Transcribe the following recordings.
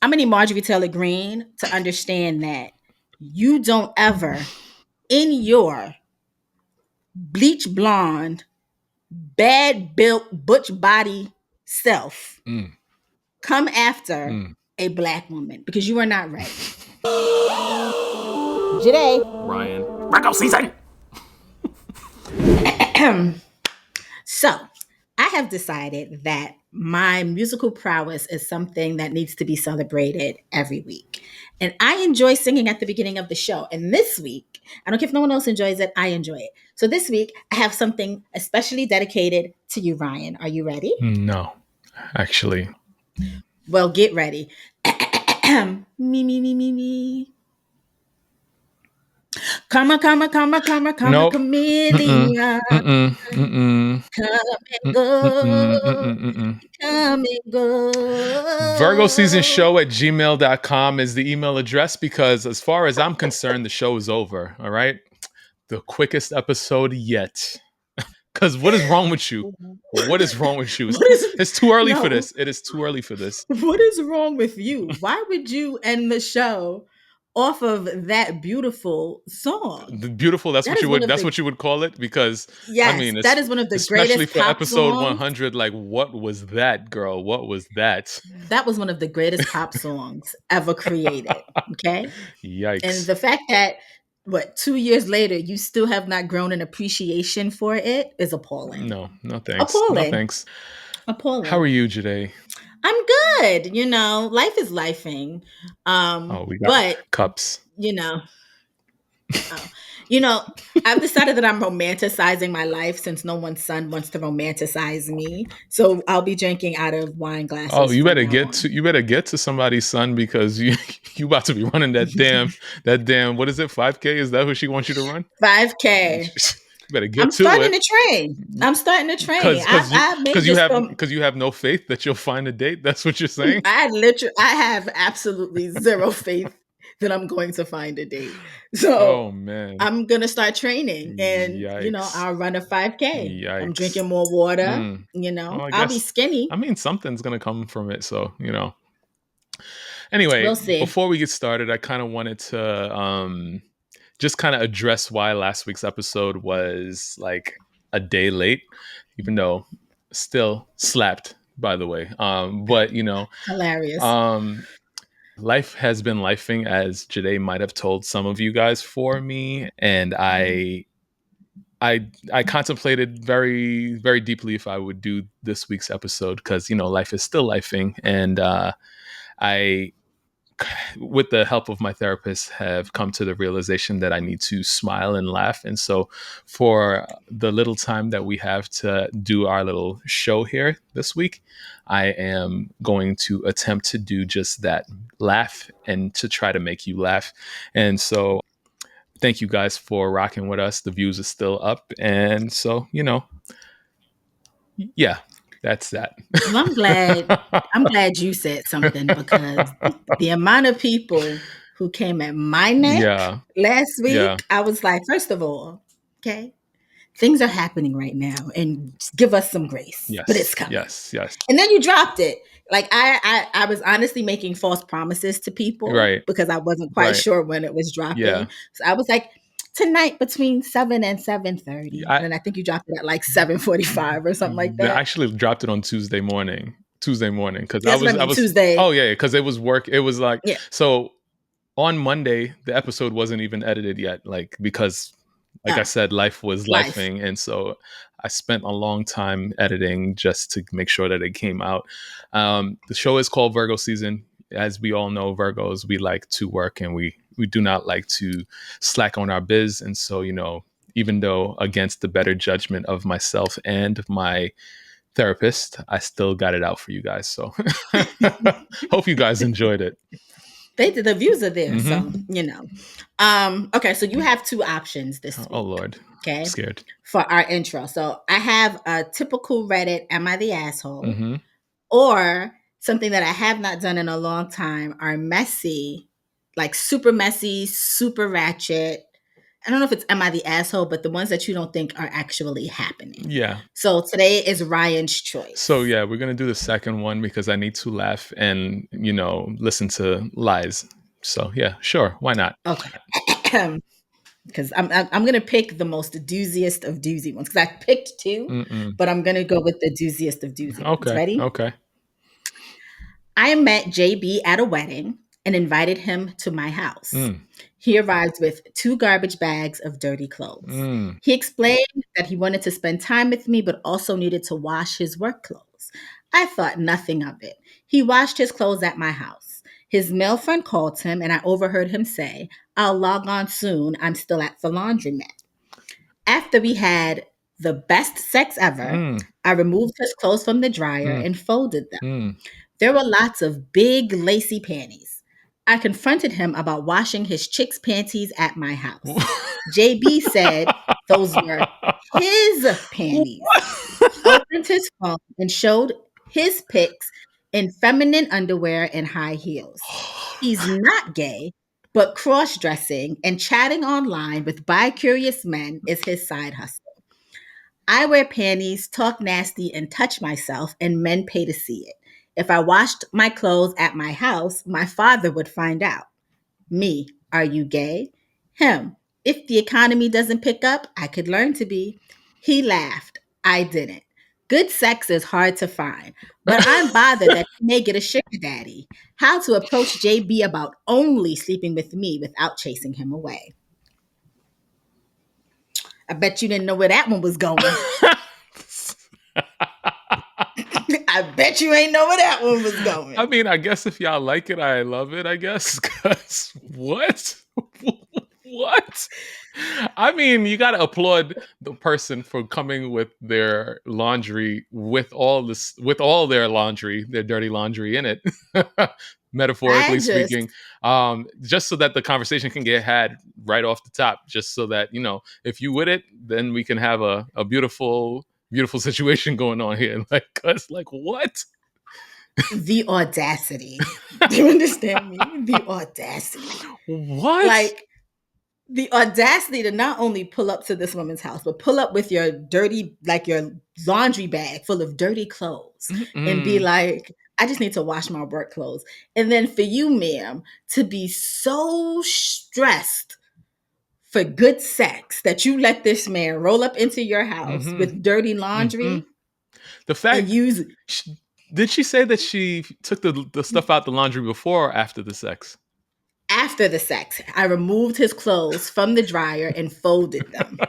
I'm gonna need Marjorie Taylor Greene to understand that you don't ever, in your bleach blonde, bad built, butch body self, Mm. come after Mm. a black woman because you are not ready. Joyhdae. Ryan. Virgo season! So, I have decided that my musical prowess is something that needs to be celebrated every week. And I enjoy singing at the beginning of the show. And this week, I don't care if no one else enjoys it, I enjoy it. So this week, I have something especially dedicated to you, Ryan. Are you ready? No, actually. Well, get ready. Me. Karma, Nope. Mm-mm. chameleon. Mm-mm. Mm-mm. Come and Mm-mm. go. Mm-mm. Mm-mm. Come and Virgo season go. show at gmail.com is the email address because, as far as I'm concerned, the show is over. All right. The quickest episode yet. Because what is wrong with you? What is wrong with you? What is It's too early for no? this. It is too early for this. What is wrong with you? Why would you end the show off of that beautiful song? The beautiful. That's That what is you one would. of That's the what you would call it. Because I yes, mean, that it's is one of the especially greatest for pop episode songs. 100. Like, what was that, girl? What was that? That was one of the greatest pop songs ever created. Okay, and Yikes! the fact that 2 years later you still have not grown an appreciation for it is appalling. No, no thanks. No Appalling. thanks. How are Appalling. you today? I'm good. Life is lifing. Oh, we got But cups. you know, oh, you know, I've decided that I'm romanticizing my life since no one's son wants to romanticize me. So I'll be drinking out of wine Oh, glasses you from better now get to on. you better get to somebody's son because you about to be running that damn what is it 5K? Is that who she wants you to run? You 5K. better get I'm to starting it to train. I'm starting to train. because I made you this have from because you have no faith that you'll find a date. That's what you're saying. I have absolutely zero faith that I'm going to find a date. Oh So man, I'm gonna start training and yikes, I'll run a 5K. I'm yikes. drinking more water, Well, I I'll be guess skinny. I mean something's gonna come from it. So Anyway, We'll see. before we get started, I kind of wanted to just kind of address why last week's episode was like a day late, even though still slapped, by the way. But Hilarious. um, life has been lifing, as Joyhdae might have told some of you guys for me, and I contemplated very very deeply if I would do this week's episode because life is still lifing, and I with the help of my therapist, have come to the realization that I need to smile and laugh. And so, for the little time that we have to do our little show here this week, I am going to attempt to do just that, laugh and to try to make you laugh. And so, thank you guys for rocking with us. The views are still up. And so, yeah, that's that. Well, I'm glad you said something because the amount of people who came at my neck Yeah. last Yeah. week, I was like, first of all, okay, things are happening right now and just give us some grace, but it's Yes. coming. Yes. Yes. And then you dropped it. Like I was honestly making false promises to people Right. because I wasn't quite Right. sure when it was Yeah. dropping. So I was like, tonight between 7 and 7:30. I, And then I think you dropped it at like 7:45 or something like I that. actually dropped it on Tuesday morning. Because That's what I I mean. was Tuesday. oh yeah, because it was work. It was like Yeah. so on Monday the episode wasn't even edited yet, like because like I Oh, said, life was life. lifing, and so I spent a long time editing just to make sure that it came out. The show is called Virgo Season. As we all know, Virgos, we like to work and we do not like to slack on our biz. And so, even though against the better judgment of myself and my therapist, I still got it out for you guys. So hope you guys enjoyed it. The views are there, so Mm-hmm. Okay, so you have two options this Oh week. Lord, I'm Okay. scared. For our intro. So I have a typical Reddit, Am I the Asshole? Mm-hmm. Or something that I have not done in a long time are messy, like super messy, super ratchet, I don't know if it's am I the asshole, but the ones that you don't think are actually happening. Yeah. So today is Ryan's So choice. yeah, we're gonna do the second one because I need to laugh and listen to lies. So yeah, sure, why not? Okay. Because I'm gonna pick the most dooziest of doozy ones. Because I picked two, Mm-mm. but I'm gonna go with the dooziest of doozy ones. Okay, Ready? okay. I met JB at a wedding and invited him to my house. Mm, He arrived with 2 garbage bags of dirty clothes. mm. He explained that he wanted to spend time with me, but also needed to wash his work clothes. I thought nothing of it. He washed his clothes at my house. His male friend called him, and I overheard him say, "I'll log on soon. I'm still at the laundromat." After we had the best sex ever, Mm, I removed his clothes from the dryer mm, and folded them. mm. There were lots of big, lacy panties. I confronted him about washing his chick's panties at my house. JB said those were his panties. He opened his phone and showed his pics in feminine underwear and high heels. He's not gay, but cross dressing and chatting online with bi curious men is his side hustle. I wear panties, talk nasty, and touch myself, and men pay to see it. If I washed my clothes at my house, my father would find out. Me, are you gay? Him, if the economy doesn't pick up, I could learn to be. He laughed. I didn't. Good sex is hard to find, but I'm bothered that he may get a sugar daddy. How to approach JB about only sleeping with me without chasing him away. I bet you didn't know where that one was going. I bet you ain't know where that one was I going. mean, I guess if y'all like it, I love it, I guess. Cause what? What? I mean, you gotta applaud the person for coming with their laundry with all their laundry, their dirty laundry in it. I Metaphorically just speaking. Just so that the conversation can get had right off the top, just so that, if you with it, then we can have a beautiful, beautiful situation going on here. Like, cause like what? the audacity. Do you understand me? The audacity. What? Like the audacity to not only pull up to this woman's house, but pull up with your dirty, like your laundry bag full of dirty clothes and be Mm-mm. like, I just need to wash my work clothes. And then for you, ma'am, to be so stressed for good sex that you let this man roll up into your house Mm-hmm. with dirty Mm-hmm. laundry The and fact, use sh did she say that she took the stuff out the laundry before or after the sex? after the sex. I removed his clothes from the dryer and folded them.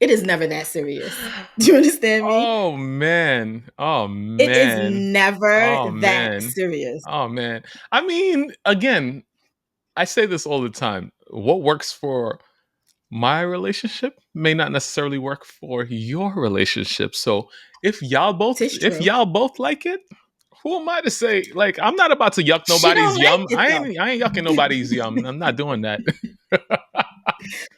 It is never that serious. Do you understand me? Oh man. Oh It is man. never Oh that man. serious. Oh man. I mean, again, I say this all the time. What works for my relationship may not necessarily work for your relationship. So Tis if true. y'all both like it, who am I to say? Like, I'm not about to yuck She don't nobody's like yum. it though. I ain't yucking nobody's yum. I'm not doing that.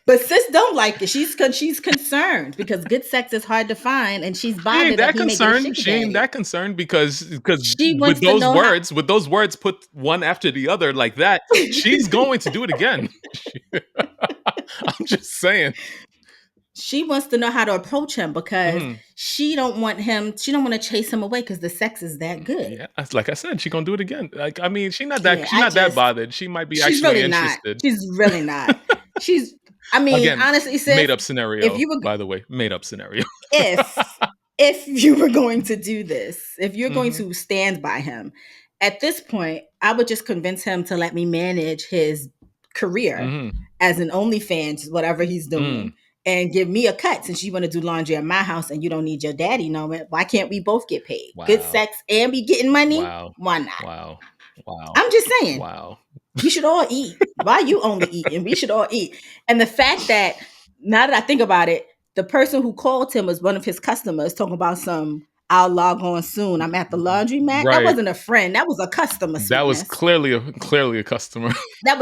But sis don't like it. She's concerned because good sex is hard to find, and she's She ain't bothered that that he may get a concerned. sugar She ain't daddy. that concerned because She wants to know how. with those words put one after the other like that, she's going to do it again. I'm just saying. She wants to know how to approach him because Mhm. she don't want him. She don't want to chase him away because the sex is that good. Yeah, like I said, she gonna do it again. Like, I mean, Yeah, she's not that bothered. She might be she's actually really not. interested. She's really not. She's, I mean, Again, honestly, made sis, up if scenario, you were, by the way, made up scenario. if, if you were going to do this, if you're going Hmm. to stand by him, at this point, I would just convince him to let me manage his career Hmm. as an OnlyFans, whatever he's Mm. doing, and give me a cut since you want to do laundry at my house and you don't need your daddy knowing. Why can't we both get paid? Good Wow, sex and be getting money? wow, Why not? wow, wow, I'm just saying. wow. We should all eat. Why you only eating? We should all eat. And the fact that now that I think about it, the person who called him was one of his customers talking about some I'll log on soon. I'm at the laundromat. That Right. wasn't a friend. That was a customer, That was sweetness. clearly a customer. That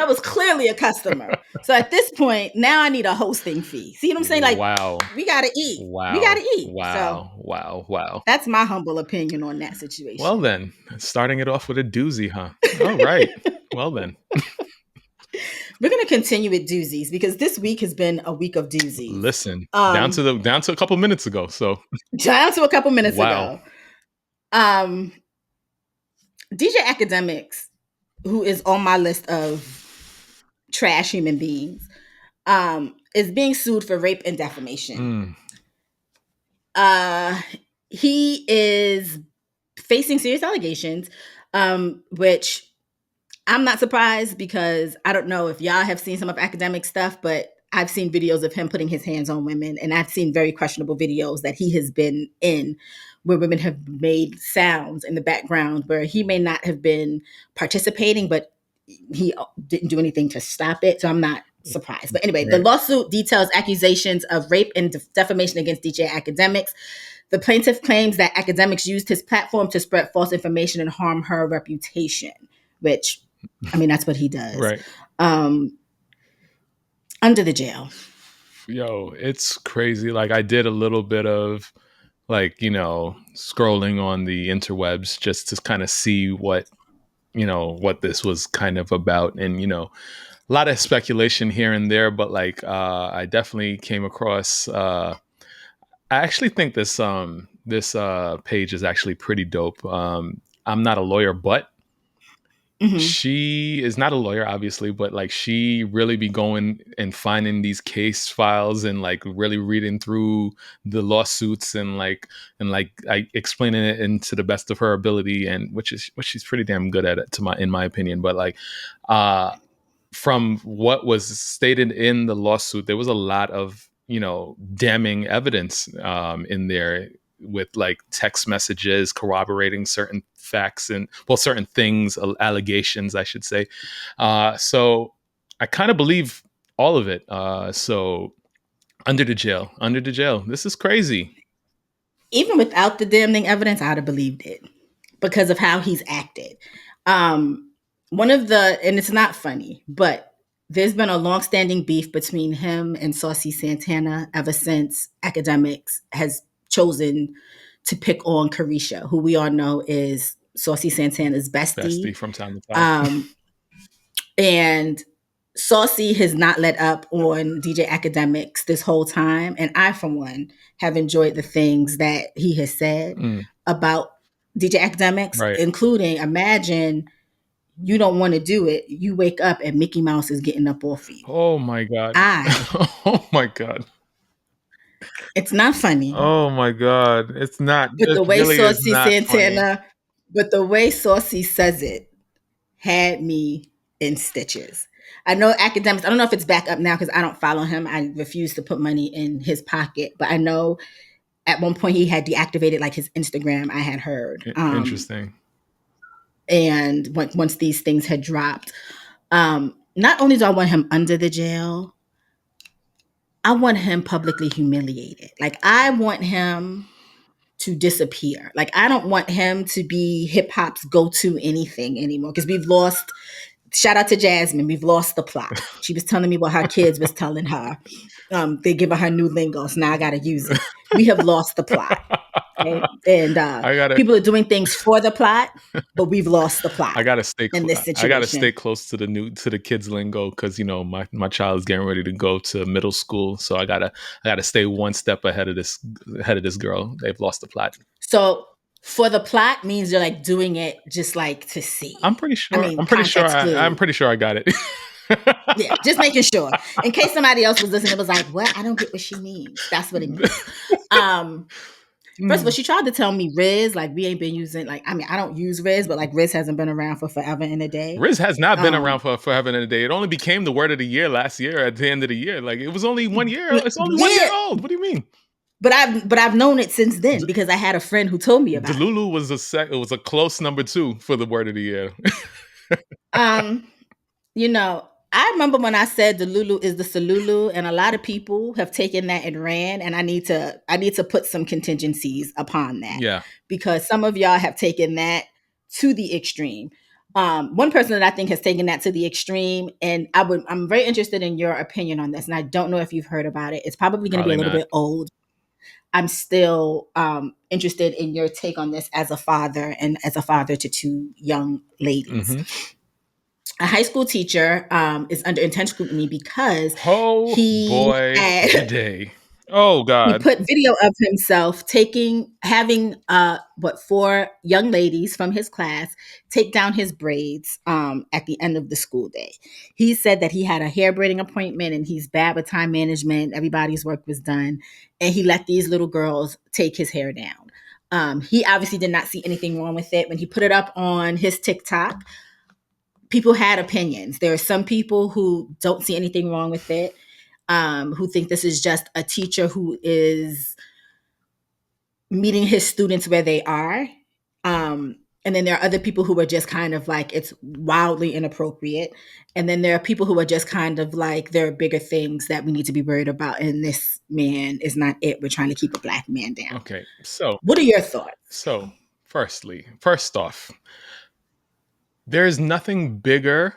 was clearly a customer. So at this point, now I need a hosting fee. See what I'm saying? Like Wow. we gotta eat. We Wow. gotta eat. So Wow. Wow. Wow. that's my humble opinion on that Well situation. then, starting it off with a doozy, huh? All right. Well then. We're going to continue with doozies because this week has been a week of doozies. Listen, down to a couple minutes ago. So down to a couple minutes wow. ago. DJ Akademiks, who is on my list of trash human beings, is being sued for rape and defamation. He is facing serious allegations, which I'm not surprised because I don't know if y'all have seen some of academic stuff, but I've seen videos of him putting his hands on women, and I've seen very questionable videos that he has been in where women have made sounds in the background where he may not have been participating, but he didn't do anything to stop it. So I'm not surprised. But anyway, the lawsuit details accusations of rape and defamation against DJ Akademiks. The plaintiff claims that Akademiks used his platform to spread false information and harm her reputation, which, I mean, that's what he does. Right. Under the jail. Yo, it's crazy. Like, I did a little bit of, like, you know, scrolling on the interwebs just to kind of see what, you know, what this was kind of about. And, you know, a lot of speculation here and there, but like, I definitely came across, I actually think this page is actually pretty dope. I'm not a lawyer, but she is not a lawyer, obviously, but like she really be going and finding these case files and like really reading through the lawsuits and like explaining it into the best of her ability, and which she's pretty damn good at it in my opinion. But like, from what was stated in the lawsuit, there was a lot of, you know, damning evidence in there, with like text messages corroborating certain facts and, well, certain things, allegations, I should say. So I kind of believe all of it. So under the jail. This is crazy. Even without the damning evidence, I'd have believed it because of how he's acted. One of the, and it's not funny, but there's been a longstanding beef between him and Saucy Santana ever since Akademiks has chosen to pick on Carisha, who we all know is Saucy Santana's bestie from time to time. And Saucy has not let up on DJ Akademiks this whole time. And I, for one, have enjoyed the things that he has said about DJ Akademiks, Right. including, imagine you don't want to do it. You wake up and Mickey Mouse is getting up off of you. Oh my God. Oh my God. It's not funny. Oh my God. It's not. But the way really Saucy Santana, but the way Saucy says it had me in stitches. I know Akademiks, I don't know if it's back up now because I don't follow him. I refuse to put money in his pocket. But I know at one point he had deactivated like his Instagram, I had heard. Interesting. And once these things had dropped, not only do I want him under the jail, I want him publicly humiliated. Like, I want him to disappear. Like, I don't want him to be hip hop's go-to anything anymore because we've lost. Shout out to Jasmine. We've lost the plot. She was telling me what her kids was telling her. They give her new lingo, so now I got to use it. We have lost the plot. Okay? And people are doing things for the plot, but we've lost the plot. I gotta stay in this situation. I gotta stay close to the kids' lingo because, you know, my child is getting ready to go to middle school, so I gotta stay one step ahead of this girl. They've lost the plot. So for the plot means you're like doing it just like to see. I'm pretty sure. I'm pretty sure I got it. Yeah, just making sure. In case somebody else was listening, it was like, what? I don't get what she means. That's what it means. First of all, she tried to tell me Riz, like we ain't been using, like, I mean, I don't use Riz, but like Riz hasn't been around for forever and a day. Riz has not been around for forever and a day. It only became the word of the year last year at the end of the year. Like, it was only 1 year. It's only 1 year old. What do you mean? But I've known it since then because I had a friend who told me about it. Delulu was a close number 2 for the word of the year. You know, I remember when I said Delulu is the Salulu, and a lot of people have taken that and ran, and I need to put some contingencies upon that. Yeah. Because some of y'all have taken that to the extreme. One person that I think has taken that to the extreme, and I'm very interested in your opinion on this, and I don't know if you've heard about it. It's probably going to be a little bit old. I'm still interested in your take on this as a father and as a father to 2 young ladies. a high school teacher is under intense scrutiny because Oh he boy, had today. Oh he God. put video of himself having what, four young ladies from his class take down his braids at the end of the school day. He said that he had a hair braiding appointment and he's bad with time management. Everybody's work was done, and he let these little girls take his hair down. He obviously did not see anything wrong with it. When he put it up on his TikTok, people had opinions. There are some people who don't see anything wrong with it, who think this is just a teacher who is meeting his students where they are. And then there are other people who are just kind of like, it's wildly inappropriate. And then there are people who are just kind of like, there are bigger things that we need to be worried about. And this man is not it. We're trying to keep a black man down. Okay. So What are your thoughts? so first off, there's nothing bigger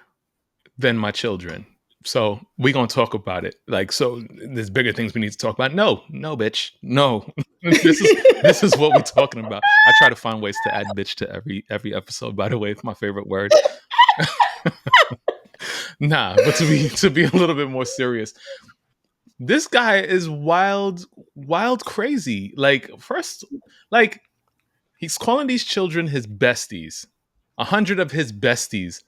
than my children. So we're gonna talk about it. Like, so there's bigger things we need to talk about. No, no, bitch. No. This is what we're talking about. I try to find ways to add bitch to every episode, by the way. It's my favorite word. Nah, but to be a little bit more serious, this guy is wild crazy. Like, first, like, he's calling these children his besties. 100 of his besties.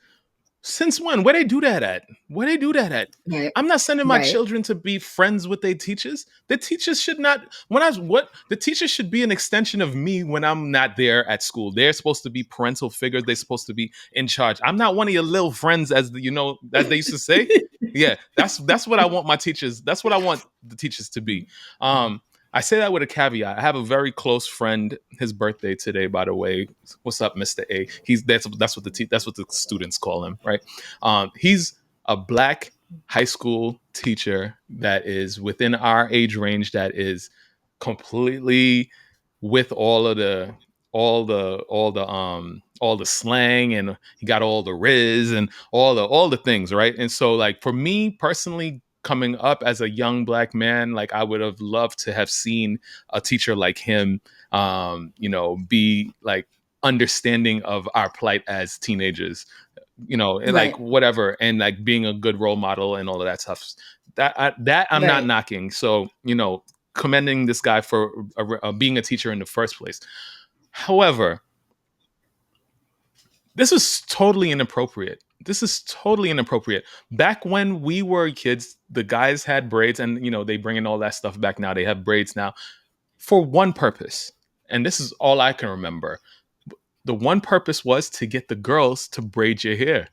Since when? Where they do that at? Where they do that at? Right. I'm not sending my Right. children to be friends with their teachers. The teachers should not. The teachers should be an extension of me when I'm not there at school. They're supposed to be parental figures. They're supposed to be in charge. I'm not one of your little friends, as they used to say. Yeah, that's what I want my teachers. That's what I want the teachers to be. I say that with a caveat. I have a very close friend. His birthday today, by the way. What's up, Mr. A? That's what the students call him, right? He's a black high school teacher that is within our age range. That is completely with all the slang, and he got all the riz and all the things, right? And so, like, for me personally, coming up as a young black man, like, I would have loved to have seen a teacher like him, be like understanding of our plight as teenagers, and like Right. whatever, and like being a good role model and all of that stuff. That I'm not Right. knocking. So, commending this guy for being a teacher in the first place. However, this is totally inappropriate. This is totally inappropriate. Back when we were kids, the guys had braids, and they bring in all that stuff back now. They have braids now for one purpose, and this is all I can remember. The one purpose was to get the girls to braid your hair.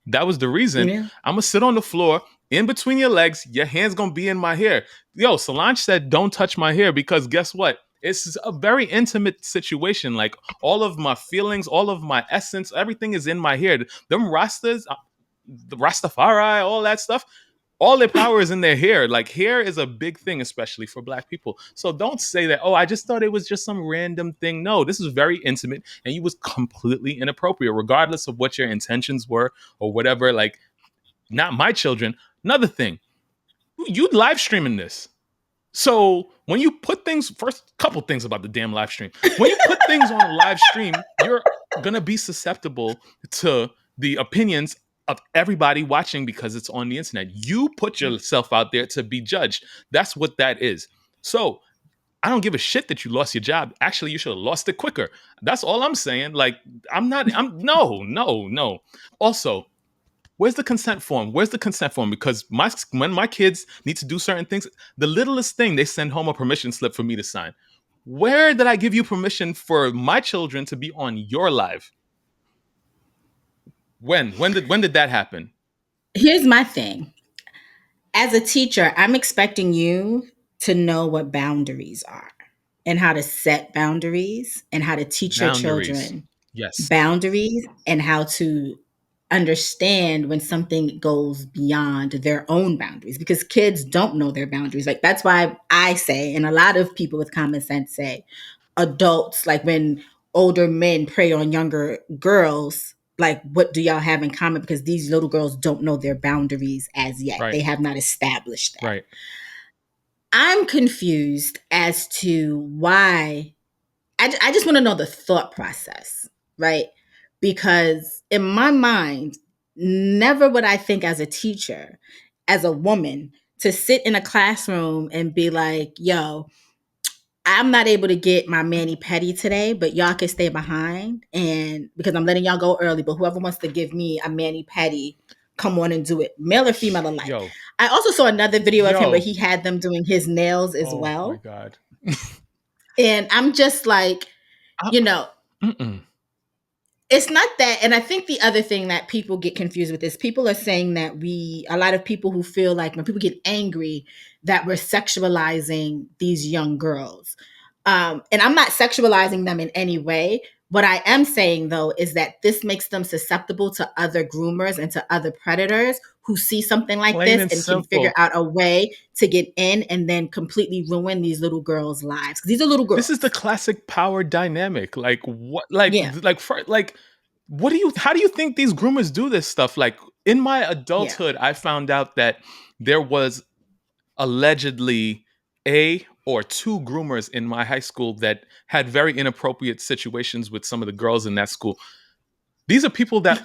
That was the reason. Yeah. I'm gonna sit on the floor in between your legs. Your hands gonna be in my hair. Yo, Solange said, "Don't touch my hair," because guess what? It's a very intimate situation. Like, all of my feelings, all of my essence, everything is in my hair. Them Rastas, the Rastafari, all that stuff, all their power is in their hair. Like, hair is a big thing, especially for black people. So don't say that, oh, I just thought it was just some random thing. No, this is very intimate, and you was completely inappropriate, regardless of what your intentions were or whatever. Like, not my children. Another thing, you live streaming this. So when you put things, first couple things about the damn live stream. When you put things on a live stream, you're gonna be susceptible to the opinions of everybody watching because it's on the internet. You put yourself out there to be judged. That's what that is. So I don't give a shit that you lost your job. Actually, you should have lost it quicker. That's all I'm saying. Like, I'm no, no, no. Also, where's the consent form? Where's the consent form? Because when my kids need to do certain things, the littlest thing, they send home a permission slip for me to sign. Where did I give you permission for my children to be on your live? When did that happen? Here's my thing. As a teacher, I'm expecting you to know what boundaries are and how to set boundaries and how to teach your Boundaries. children Yes. boundaries and how to understand when something goes beyond their own boundaries, because kids don't know their boundaries. Like, that's why I say, and a lot of people with common sense say, adults, like when older men prey on younger girls, like, what do y'all have in common? Because these little girls don't know their boundaries as yet. Right. They have not established that. Right. I'm confused as to why. I just want to know the thought process, right? Because in my mind, never would I think as a teacher, as a woman, to sit in a classroom and be like, yo, I'm not able to get my mani pedi today, but y'all can stay behind. And because I'm letting y'all go early, but whoever wants to give me a mani pedi, come on and do it, male or female alike. Yo, I also saw another video of him where yo. he had them doing his nails as Oh my well. God. And I'm just like, I, you know, mm-mm. it's not that. And I think the other thing that people get confused with is people are saying that a lot of people who feel like when people get angry, that we're sexualizing these young girls. And I'm not sexualizing them in any way. What I am saying, though, is that this makes them susceptible to other groomers and to other predators who see something like Plain this and and can figure simple. out a way to get in and then completely ruin these little girls' lives. 'Cause these are little This is the girls. classic power dynamic. Like what? Yeah. What do you? How do you think these groomers do this stuff? Like in my Yeah. adulthood, I found out that there was allegedly a or two groomers in my high school that had very inappropriate situations with some of the girls in that school. These are people that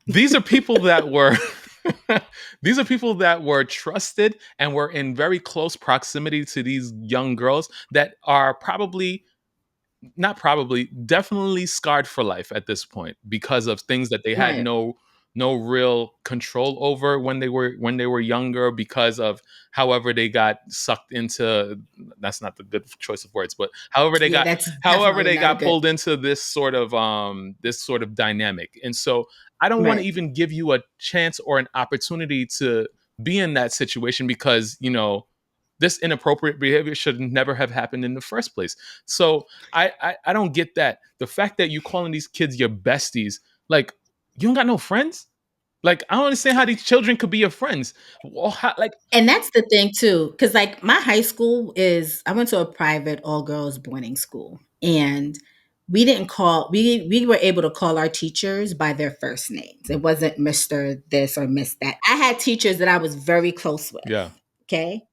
these are people that were these are people that were trusted and were in very close proximity to these young girls that are probably not probably definitely scarred for life at this point because of things that they had Right. no real control over when they were younger because of however they got sucked into, that's not the good choice of words, but Yeah, that's however definitely they not a got good. pulled into this sort of dynamic. And so I don't want to Right. even give you a chance or an opportunity to be in that situation because this inappropriate behavior should never have happened in the first place. So I don't get that. The fact that you calling these kids your besties, like you don't got no friends. Like I don't understand how these children could be your friends. Well, like And that's the thing too, because like my high school I went to a private all girls boarding school, and we were able to call our teachers by their first names. It wasn't Mr. This or Miss That. I had teachers that I was very close with. yeah, Okay.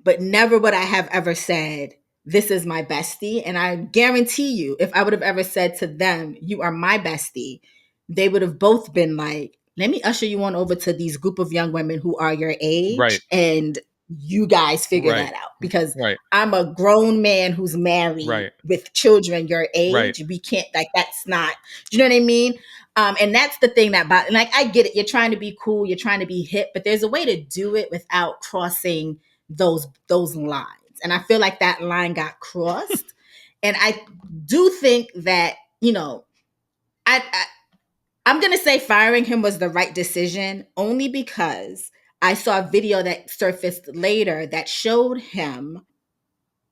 But never would I have ever said, this is my bestie. And I guarantee you, if I would have ever said to them, you are my bestie, they would have both been like, let me usher you on over to these group of young women who are your right, age, and you guys figure right, that out. Because right, I'm a grown man who's married right, with children your right. age. We can't, like, that's not, do you know what I mean? And that's the thing like, I get it. You're trying to be cool, you're trying to be hip, but there's a way to do it without crossing those lines. And I feel like that line got crossed. And I do think that, I I'm gonna say firing him was the right decision only because I saw a video that surfaced later that showed him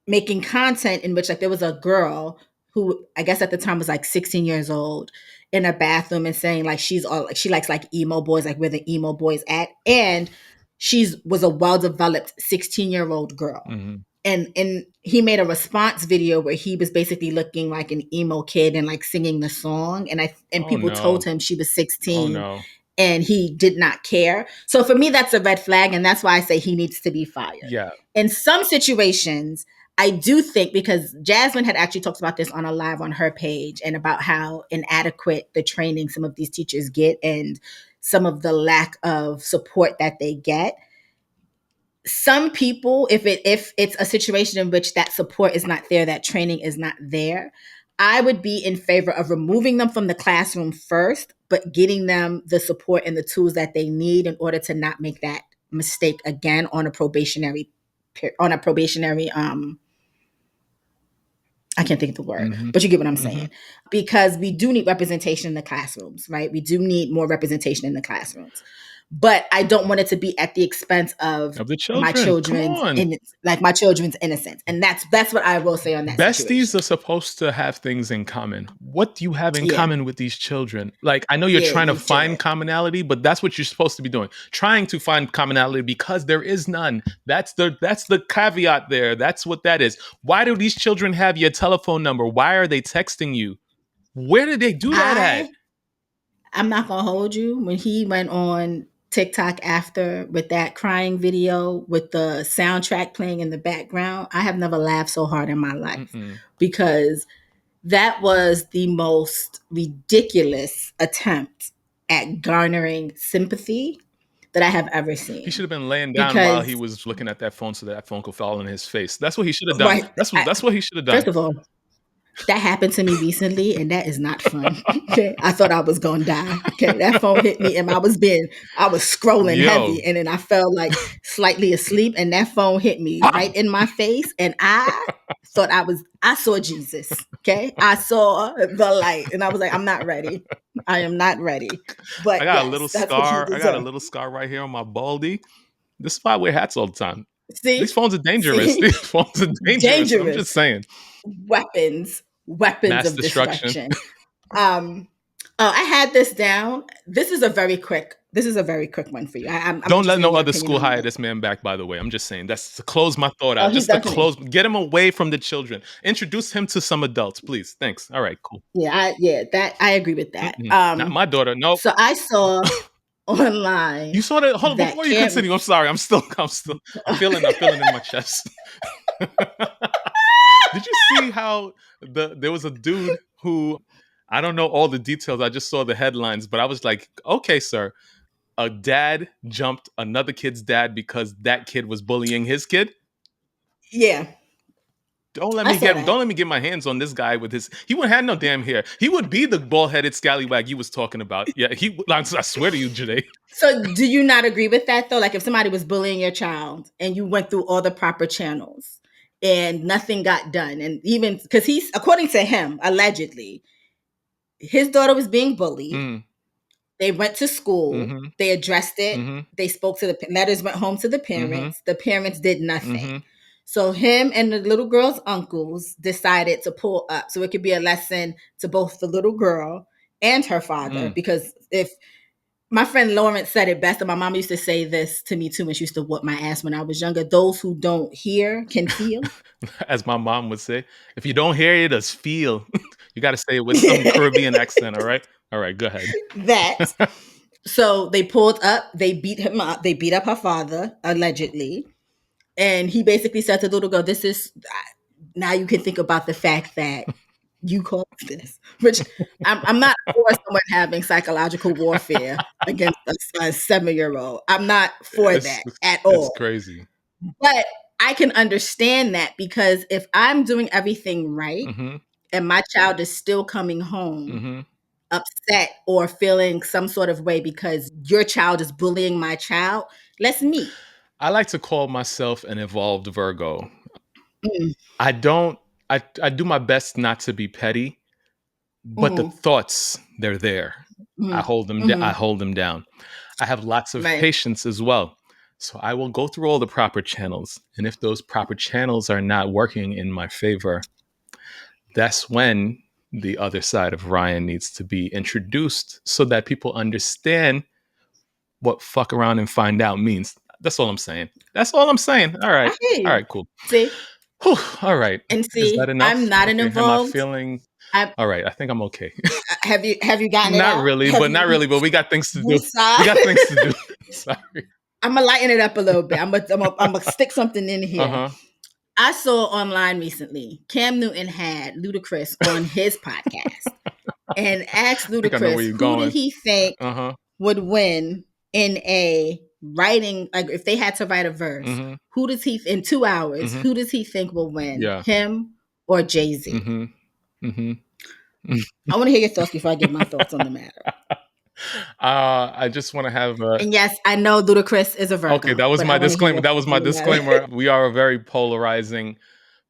making content in which, like, there was a girl who I guess at the time was like 16 years old in a bathroom and saying like she's all like she likes like emo boys, like where the emo boys at, and she's was a well-developed 16-year-old girl. Mm-hmm. And he made a response video where he was basically looking like an emo kid and like singing the song, and Oh people told no, him she was oh 16 no, and he did not care. So for me, that's a red flag. And that's why I say he needs to be fired. yeah, In some situations, I do think, because Jasmine had actually talked about this on a live on her page and about how inadequate the training some of these teachers get and some of the lack of support that they get. Some people, if it's a situation in which that support is not there, that training is not there, I would be in favor of removing them from the classroom first, but getting them the support and the tools that they need in order to not make that mistake again on a probationary I can't think of the word, mm-hmm. but you get what I'm Mm-hmm. saying. Because we do need representation in the classrooms, right? We do need more representation in the classrooms. But I don't want it to be at the expense of Of the children, come on. my children's innocence. And that's what I will say on that Besties situation. are supposed to have things in common. What do you have in Yeah. common with these children? Like, I know you're Yeah, trying to these find children. commonality, but that's what you're supposed to be doing. Trying to find commonality because there is none. That's the caveat there. That's what that is. Why do these children have your telephone number? Why are they texting you? Where did they do that at? I'm not gonna hold you. When he went on TikTok after with that crying video with the soundtrack playing in the background, I have never laughed so hard in my life, Mm-mm. because that was the most ridiculous attempt at garnering sympathy that I have ever He seen. should have been laying down while he Because, was looking at that phone so that phone could fall in his face. That's what he should have done. right, That's what he should have done. first of all, that happened to me recently, and that is not fun. Okay, I thought I was gonna die. Okay, that phone hit me, and I was scrolling Yo, heavy, and then I fell like slightly asleep, and that phone hit me right in my face, and I thought I saw Jesus. Okay, I saw the light, and I was like, I'm not ready. I am not ready. I But got a little yes, that's what he scar. I got a deserved. little scar right here on my baldy. This is why I wear hats all the time. These See, phones are dangerous. see, These phones are dangerous. I'm just dangerous saying. weapons Mass of destruction. destruction. Um, oh, I had this down. This is a very quick. This is a very quick one for you. I'm Don't let interested in no your other opinion school on hire this. this man back, by the way. I'm just saying. That's to close my thought Oh, out. he's Just to definitely. close, get him away from the children. Introduce him to some adults, please. Thanks. All right, cool. Yeah, that I agree with that. Not my daughter. No. So I saw You online saw that? Hold on, that before you continue. I'm sorry. I'm feeling it in my chest. Did you see how there was a dude who, I don't know all the details. I just saw the headlines, but I was like, okay, sir, a dad jumped another kid's dad because that kid was bullying his kid. Yeah, I saw Don't that. let me get my hands on this guy with his. He wouldn't have no damn hair. He would be the bald headed scallywag you was talking about. Yeah, I swear to you, Joyhdae. So do you not agree with that though? Like if somebody was bullying your child and you went through all the proper channels and nothing got done, and even because he's according to him allegedly, his daughter was being bullied. Mm, They went to school. mm-hmm, They addressed it. mm-hmm, They spoke to the letters went home to the mm-hmm, parents. The parents did nothing. mm-hmm. So him and the little girl's uncles decided to pull up so it could be a lesson to both the little girl and her father. Mm. Because if my friend Lawrence said it best, and my mom used to say this to me too when she used to whoop my ass when I was younger. Those who don't hear can feel. As my mom would say, if you don't hear it, just feel. You got to say it with some Caribbean accent. All right, go ahead. That. So they pulled up, they beat him up, they beat up her father, allegedly. And he basically said to the little girl, this is now you can think about the fact that you caused this, which I'm not for someone having psychological warfare against a 7-year-old. I'm not for It's that at it's all. crazy. But I can understand that because if I'm doing everything right Mm-hmm, and my child is still coming home mm-hmm. upset or feeling some sort of way because your child is bullying my child, let's meet. I like to call myself an evolved Virgo. Mm, I don't. I do my best not to be petty, but the mhm, thoughts they're there. I mhm, hold them. I mhm. hold them down. I have lots of Right. patience as well. So I will go through all the proper channels. And if those proper channels are not working in my favor, that's when the other side of Ryan needs to be introduced so that people understand what fuck around and find out means. That's all I'm saying. That's all I'm saying. All right. I hear All you. right, cool. See, Whew, all right. and Is that see, I'm enough? not an Okay. Am I involved. feeling I all right? I think I'm okay. have you gotten it Not out? really, Have but you not really. But we got things to do. We woosah? got things to do. Sorry. I'm gonna lighten it up a little bit. I'm gonna stick something in Uh here. huh. I saw online recently Cam Newton had Ludacris on his podcast and asked I think I know where Ludacris you're who did going. he think Uh huh. would win in a writing, like if they had to write a verse, Mm-hmm. who does he in 2 hours, Mm-hmm. who does he think will win, Yeah. him or Jay-Z? Mm-hmm. Mm-hmm. I want to hear your thoughts before I give my thoughts on the matter. I just want to have a. And yes, I know Ludacris is a Okay, Virgo, that was but I my want to hear disclaimer. your That was thoughts my on the matter. disclaimer. We are a very polarizing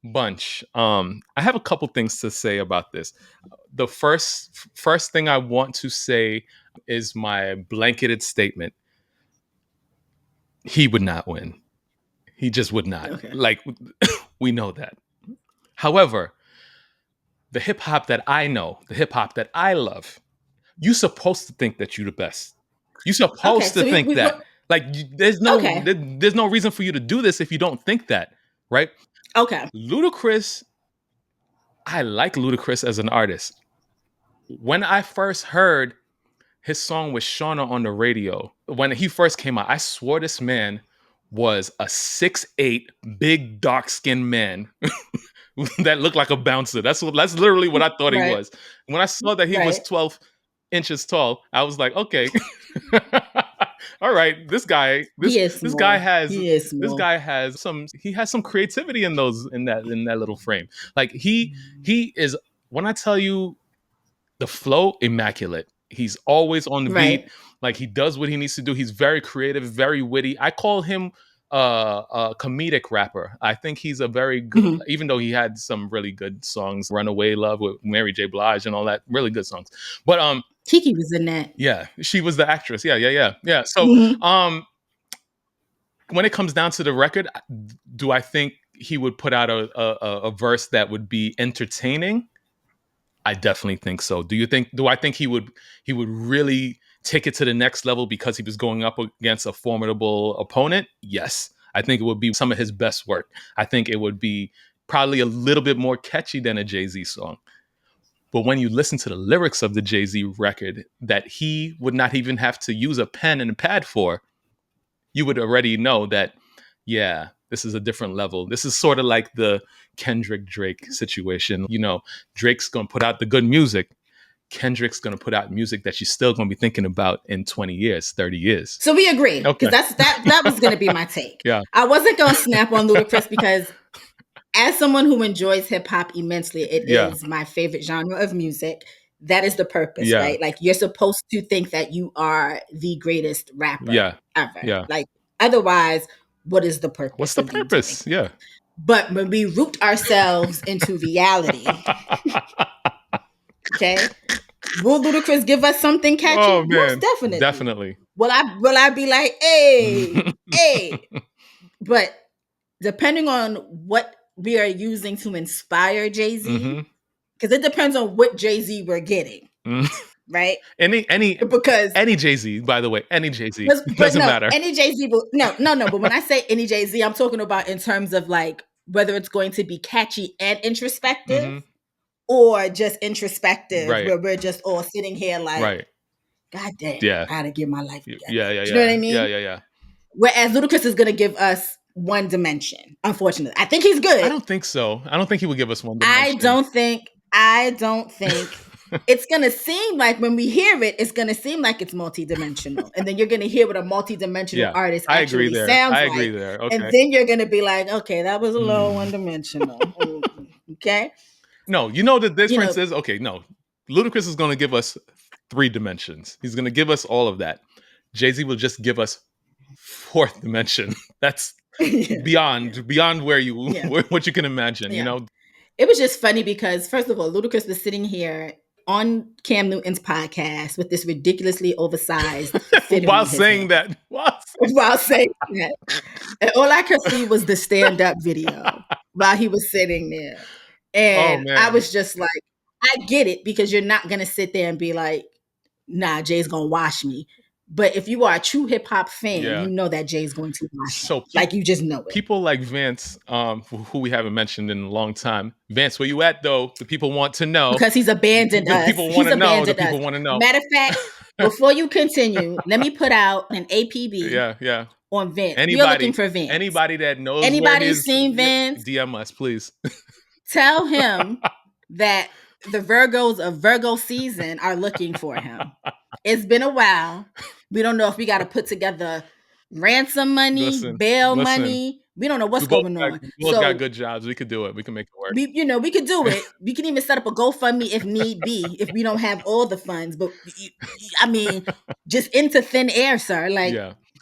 bunch. I have a couple things to say about this. The first thing I want to say is my blanketed statement. He would not win. He just would not. Okay. Like we know that. However, the hip hop that I know, the hip hop that I love, you're supposed to think that you're the best. You're Okay. supposed to So think that. Like okay. there's no reason for you to do this if you don't think that, right? Okay. Ludacris, I like Ludacris as an artist. When I first heard his song with Shauna on the radio, when he first came out, I swore this man was a 6'8", big dark skinned man that looked like a bouncer. That's literally what I thought he Right. was. When I saw that he was Right. 12, inches tall. I was like, okay, all right, this guy, He is this guy small. has He is this small. guy has some creativity in that little frame. Like he is, when I tell you, the flow immaculate. He's always on the beat. Right. Like, he does what he needs to do. He's very creative, very witty. I call him a comedic rapper. I think he's a very good, Mhm. even though he had some really good songs, Runaway Love with Mary J. Blige and all that, really good songs. But Kiki was in that. yeah, she was the actress. Yeah. So Mhm. when it comes down to the record, do I think he would put out a verse that would be entertaining? I definitely think so. Do I think he would really take it to the next level because he was going up against a formidable opponent? Yes. I think it would be some of his best work. I think it would be probably a little bit more catchy than a Jay-Z song. But when you listen to the lyrics of the Jay-Z record that he would not even have to use a pen and a pad for, you would already know that, yeah, this is a different level. This is sort of like the Kendrick Drake situation. Drake's going to put out the good music. Kendrick's going to put out music that you're still going to be thinking about in 20 years, 30 years. So we agree, because Okay. that was going to be my take. Yeah. I wasn't going to snap on Ludacris because, as someone who enjoys hip hop immensely, it is my favorite genre of music. That is the purpose, right? Like, you're supposed to think that you are the greatest rapper ever. Yeah. Like, otherwise, what is the purpose? What's the of you purpose? doing? Yeah. But when we root ourselves into reality, okay, will Ludacris give us something catchy? Oh, man. Most definitely. Definitely. Will I be like, hey? But depending on what we are using to inspire Jay-Z, because it depends on what Jay-Z we're getting, right? Because any Jay-Z, by the way, any Jay-Z, doesn't matter. Any Jay-Z, no. But when I say any Jay-Z, I'm talking about in terms of like whether it's going to be catchy and introspective, or just introspective, where we're just all sitting here like, God damn, I gotta get my life together. Yeah. Do you know what I mean? Yeah. Whereas Ludacris is gonna give us one dimension. Unfortunately, I think he's good. I don't think so. I don't think he would give us one dimension. I don't think it's gonna seem like, when we hear it, it's gonna seem like it's multidimensional, and then you're gonna hear what a multidimensional artist actually sounds like. I agree there. Okay. And then you're gonna be like, okay, that was a little one-dimensional. Okay. No, the difference is, okay, no, Ludacris is gonna give us 3 dimensions. He's gonna give us all of that. Jay-Z will just give us 4th dimension. That's beyond where what you can imagine. It was just funny because, first of all, Ludacris was sitting here on Cam Newton's podcast with this ridiculously oversized while saying that. And all I could see was the stand-up video while he was sitting there. And I was just like, I get it, because you're not going to sit there and be like, nah, Jay's going to wash me. But if you are a true hip hop fan, you know that Jay's going to wash him. Like, you just know it. People like Vance, who we haven't mentioned in a long time. Vance, where you at, though? The people want to know. Because he's abandoned us. People want to know. The people want to know. Matter of fact, before you continue, let me put out an APB. Yeah. On Vance. You're looking for Vance. Anybody that knows, anybody seen Vance? DM us, please. Tell him that the Virgos of Virgo season are looking for him. It's been a while. We don't know if we got to put together ransom money, bail money. We don't know what's going on. We both got good jobs. We could do it. We can make it work. We could do it. We can even set up a GoFundMe if need be, if we don't have all the funds. But I mean, just into thin air, sir. Like,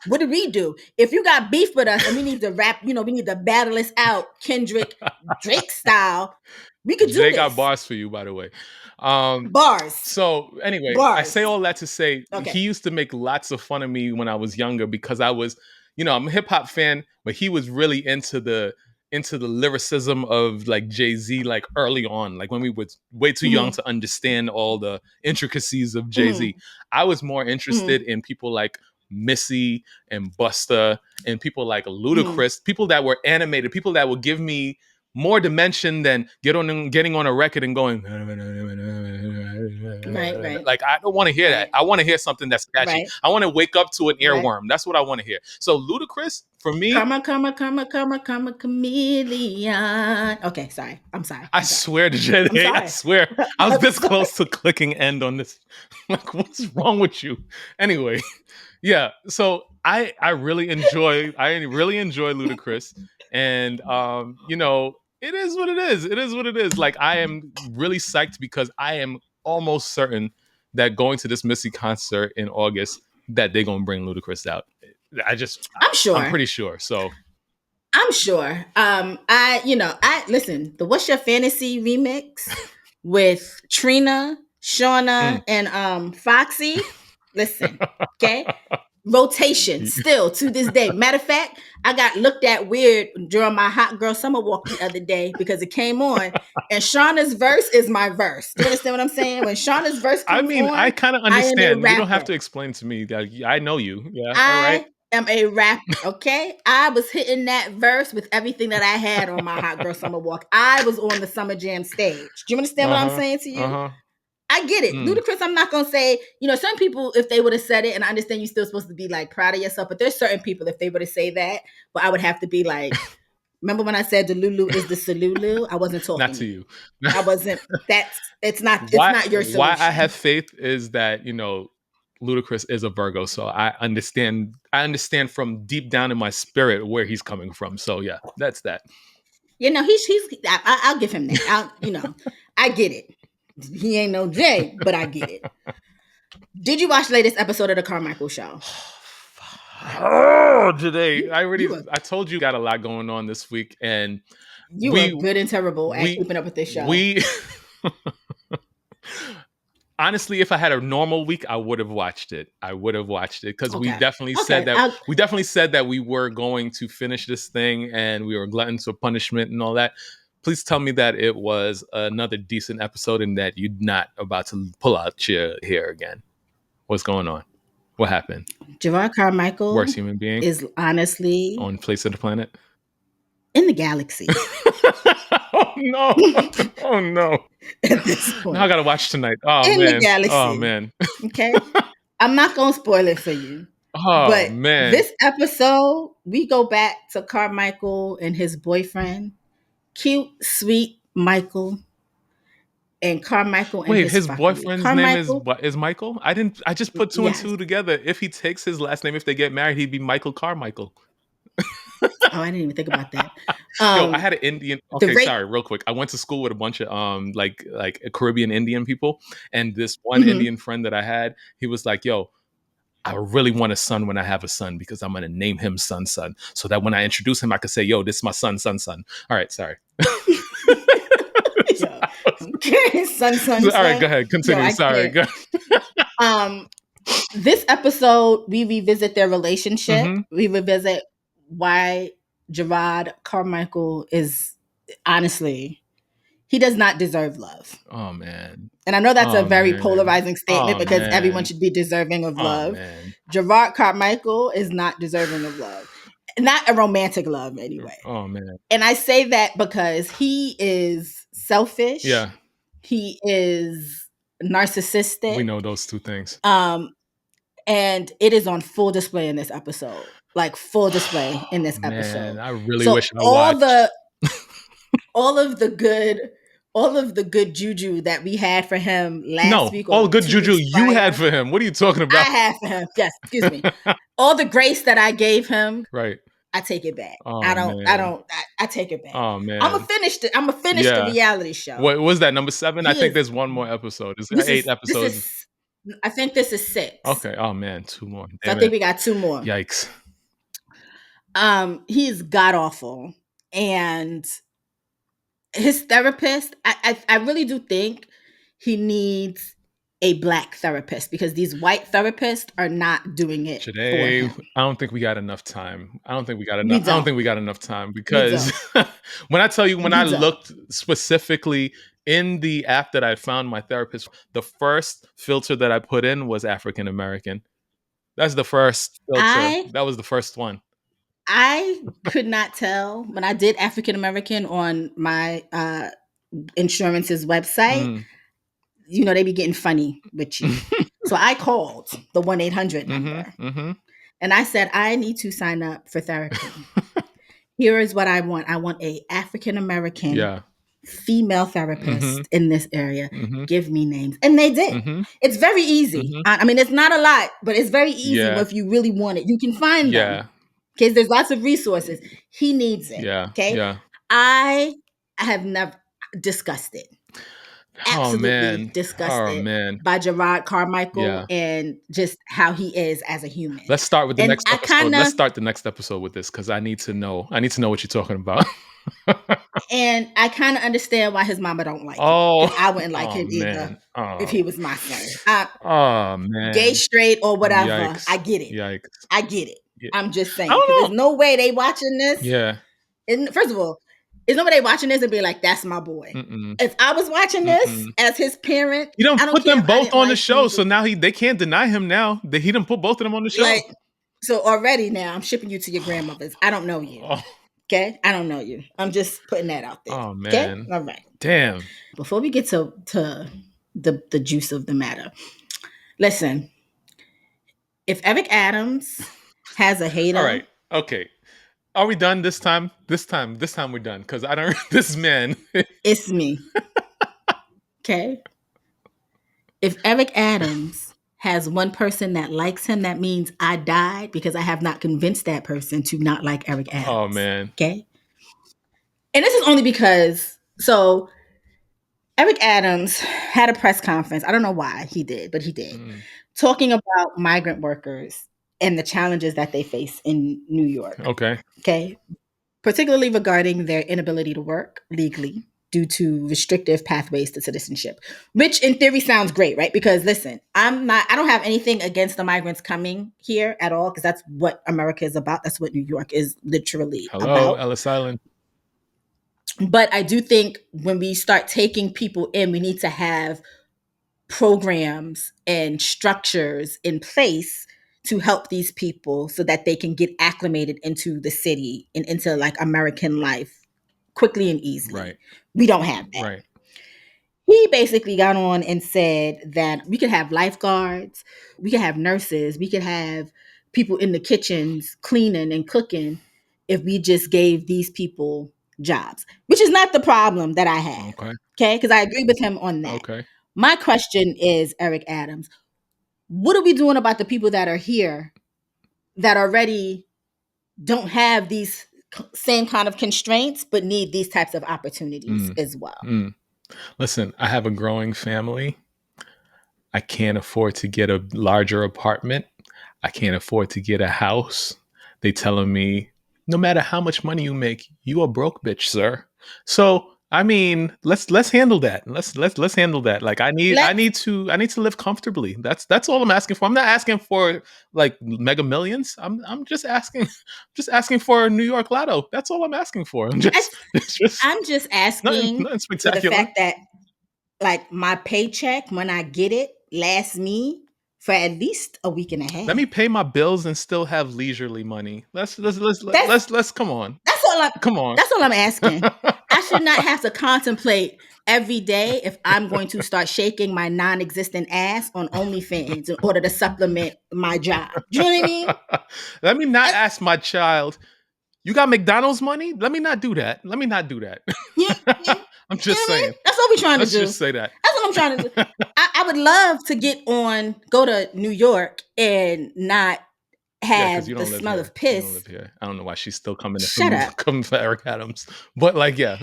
what do we do? If you got beef with us and we need to rap, we need to battle this out, Kendrick, Drake style, we could do this. They got bars for you, by the way. Bars. So anyway, I say all that to say, he used to make lots of fun of me when I was younger, because I was, I'm a hip hop fan, but he was really into the lyricism of like Jay-Z, like early on, like when we were way too young to understand all the intricacies of Jay-Z. I was more interested in people like Missy and Busta and people like Ludacris, people that were animated, people that would give me more dimension than getting on a record and going Right. like I don't want to hear that. Right. I want to hear something that's catchy. Right. I want to wake up to an Right. earworm. That's what I want to hear. So Ludacris for me, Karma, chameleon. Okay, sorry. I'm sorry. I I'm sorry. swear to I'm Joyhdae, I sorry. swear I was I'm this sorry. close to clicking end on this. Like, what's wrong with you? Anyway, yeah. So I really enjoy Ludacris, and it is what it is. It is what it is. Like I am really psyched because I am almost certain that going to this Missy concert in August that they're gonna bring Ludacris out. I'm I'm sure. pretty sure. So I'm sure. I listen, the What's Your Fantasy remix with Trina, Shauna, mm. and Foxy. Listen, okay? Rotation still to this day. Matter of fact, I got looked at weird during my hot girl summer walk the other day because it came on and Shauna's verse is my verse. Do you understand what I'm saying? When Shauna's verse I comes mean, I on, kind of I am a understand. You don't have rapper. to explain to me that I know you. Yeah, all right. I am a rapper, okay? I was hitting that verse with everything that I had on my hot girl summer walk. I was on the Summer Jam stage. Do you understand what I'm Uh-huh. saying to you? Uh-huh. I get it. Mm. Ludacris, I'm not gonna say, some people, if they would have said it, and I understand you're still supposed to be like proud of yourself, but there's certain people, if they were to say that, but I would have to be like, remember when I said the Lulu is the Salulu? I wasn't Not talking to to you. you. I wasn't, it's why not your why I have solution. faith is that, Ludacris is a Virgo, so I understand from deep down in my spirit where he's coming from. So yeah, that's that. I'll give him that. I get it. He ain't no J, but I get it. Did you watch the latest episode of the Carmichael show? Oh, today You were I told you got a lot going on this week, and you were we good and terrible at we keeping up with this show. we honestly, if I had a normal week, I would have watched it. I would have watched it because we Okay. definitely said Okay. that we were going to finish this thing and we were gluttons for punishment and all that. Please tell me that it was another decent episode and that you're not about to pull out your hair again. What's going on? What happened? Jerrod Worst Carmichael human being is honestly on place of the planet? in the galaxy Oh no! Oh no! at this Now I point. gotta watch tonight. Oh In the man! Oh galaxy. man! Okay. I'm not gonna spoil it for you. Oh But man! this episode, we go back to Carmichael and his boyfriend. Cute, sweet Michael, and Carmichael and Wait, his his fuckery. boyfriend's name is Carmichael, what? Is Michael? I didn't. I just put two and yes. two together. If he takes his last name, if they get married, he'd be Michael Carmichael. Oh, I didn't even think about that. Yo, I had an Indian. The Okay, rate. sorry, real quick. I went to school with a bunch of like Caribbean Indian people, and this one Mhm. Indian friend that I had, he was like, "Yo, I really want a son when I have a son because I'm gonna name him Son, so that when I introduce him, I could say, yo, this is my son, son." All right, sorry. Yo, okay, All right, go son. ahead. Yo, Continue. I Sorry. can't. Go. Um, this episode we revisit their relationship. Mm-hmm. We revisit why Jerrod Carmichael is honestly he does not deserve love. Oh man. And I know that's a Oh very man. polarizing statement Oh because everyone man. should be deserving of Oh love. man. Jerrod Carmichael is not deserving of love. Not a romantic love anyway. Oh man. And I say that because he is selfish. Yeah, He is we narcissistic. know those two things. And it is on full display in this episode. Like full display in this Man, episode. I really So wish I watched. all of the good juju that we had for him last No, week or all good 2 juju weeks you had prior, for him. What are you talking I about? have for him. Yes, excuse me. All the grace that I gave him, Right. I take it back. Oh man. I take it back. Oh I'm gonna man. finish the Yeah. reality show. What was that, number 7? I He think is there's one more episode. It's this 8 is episodes. I think this is 6. Okay. Oh man, 2 more. So I Damn think it. we got 2 more. Yikes. He's god awful. And his therapist, I really do think he needs a black therapist because these white therapists are not doing it for Today, him. I don't think we got enough time. I don't think we got We enough. I don't don't. think we got enough time We because don't. when I tell you, when I We don't. looked specifically in the app that I found my therapist, the first filter that I put in was African American. That's the first filter. I That was the first one. I could not tell when I did African American on my insurance's website. Mm. You know, they be getting funny with you. So I called the 1-800 number Mm-hmm. Mm-hmm. and I said, I need to sign up for therapy. Here is what I want. I want a African American Yeah. female Mm-hmm. therapist in this area. Mm-hmm. Give me names. And they did. Mm-hmm. It's very easy. Mm-hmm. I mean, it's not a lot, but it's very easy Yeah. if you really want it. You can find them. Yeah. Okay, there's lots of resources. He needs it. Yeah. Okay. Yeah. I have never disgusted. Oh Absolutely man. Oh disgusted man. by Jerrod Carmichael Yeah. and just how he is as a human. Let's start with the And next I episode. kind Let's of start the next episode with this because I need to know. I need to know what you're talking about. understand why his mama don't like him Oh. because I wouldn't like Oh him either man. if Oh. he was my son. Oh Gay, man. straight, or whatever. Yikes. I get it. Yikes. I get it. Yeah. I'm just I saying because don't there's know. no way they watching this. Yeah. And first of all, there's nobody watching this and be like, "That's my boy." Mm-mm. If I was watching this Mm-mm. as his parent, He don't I don't put care them if I both didn't on the like show, Jesus. so now they can't deny him now. He done put both of them on the show. Like, so already now I'm shipping you to your grandmother's. I don't know you. Oh. Okay? I don't know you. I'm just putting that out there. Oh Okay? man. All right. Damn. Before we get to the juice of the matter, listen, if Eric Adams has a hater, All right. Okay. Are we done this time? This time we're done. Because I don't this man. it's me. Okay? If Eric Adams has one person that likes him, that means I died because I have not convinced that person to not like Eric Adams. Oh man. Okay? And this is only because Eric Adams had a press conference. I don't know why he did, but he did. Talking about migrant workers and the challenges that they face in New York. Okay. Okay. Particularly regarding their inability to work legally due to restrictive pathways to citizenship, which in theory sounds great, right? Because listen, I don't have anything against the migrants coming here at all, because that's what America is about. That's what New York is literally Hello, about. Ellis Island. But I do think when we start taking people in, we need to have programs and structures in place to help these people so that they can get acclimated into the city and into like American life quickly and easily. Right. We don't have that. Right. He basically got on and said that we could have lifeguards, we could have nurses, we could have people in the kitchens cleaning and cooking if we just gave these people jobs, which is not the problem that I have. Okay. Because I agree with him on that. Okay. My question is, Eric Adams, what are we doing about the people that are here that already don't have these same kind of constraints, but need these types of opportunities as well? Listen, I have a growing family. I can't afford to get a larger apartment. I can't afford to get a house. They telling me, no matter how much money you make, you a broke bitch, sir. So I mean, let's handle that. Let's handle that. Like I need to live comfortably. That's all I'm asking for. I'm not asking for like mega millions. I'm just asking for a New York lotto. That's all I'm asking for. I'm just asking nothing for the spectacular. fact that like my paycheck when I get it lasts me for at least a week and a half. Let me pay my bills and still have leisurely money. Let's come on. Come on. That's all I'm asking. I should not have to contemplate every day if I'm going to start shaking my non-existent ass on OnlyFans in order to supplement my job. Do you know what I mean? Let me not ask my child, you got McDonald's money? Let me not do that. Yeah, I'm just saying. That's what we're trying to do. Let's just say that. That's what I'm trying to do. I would love to go to New York and not have the smell of piss. You don't live here. I don't know why she's still coming for Eric Adams. But like, yeah.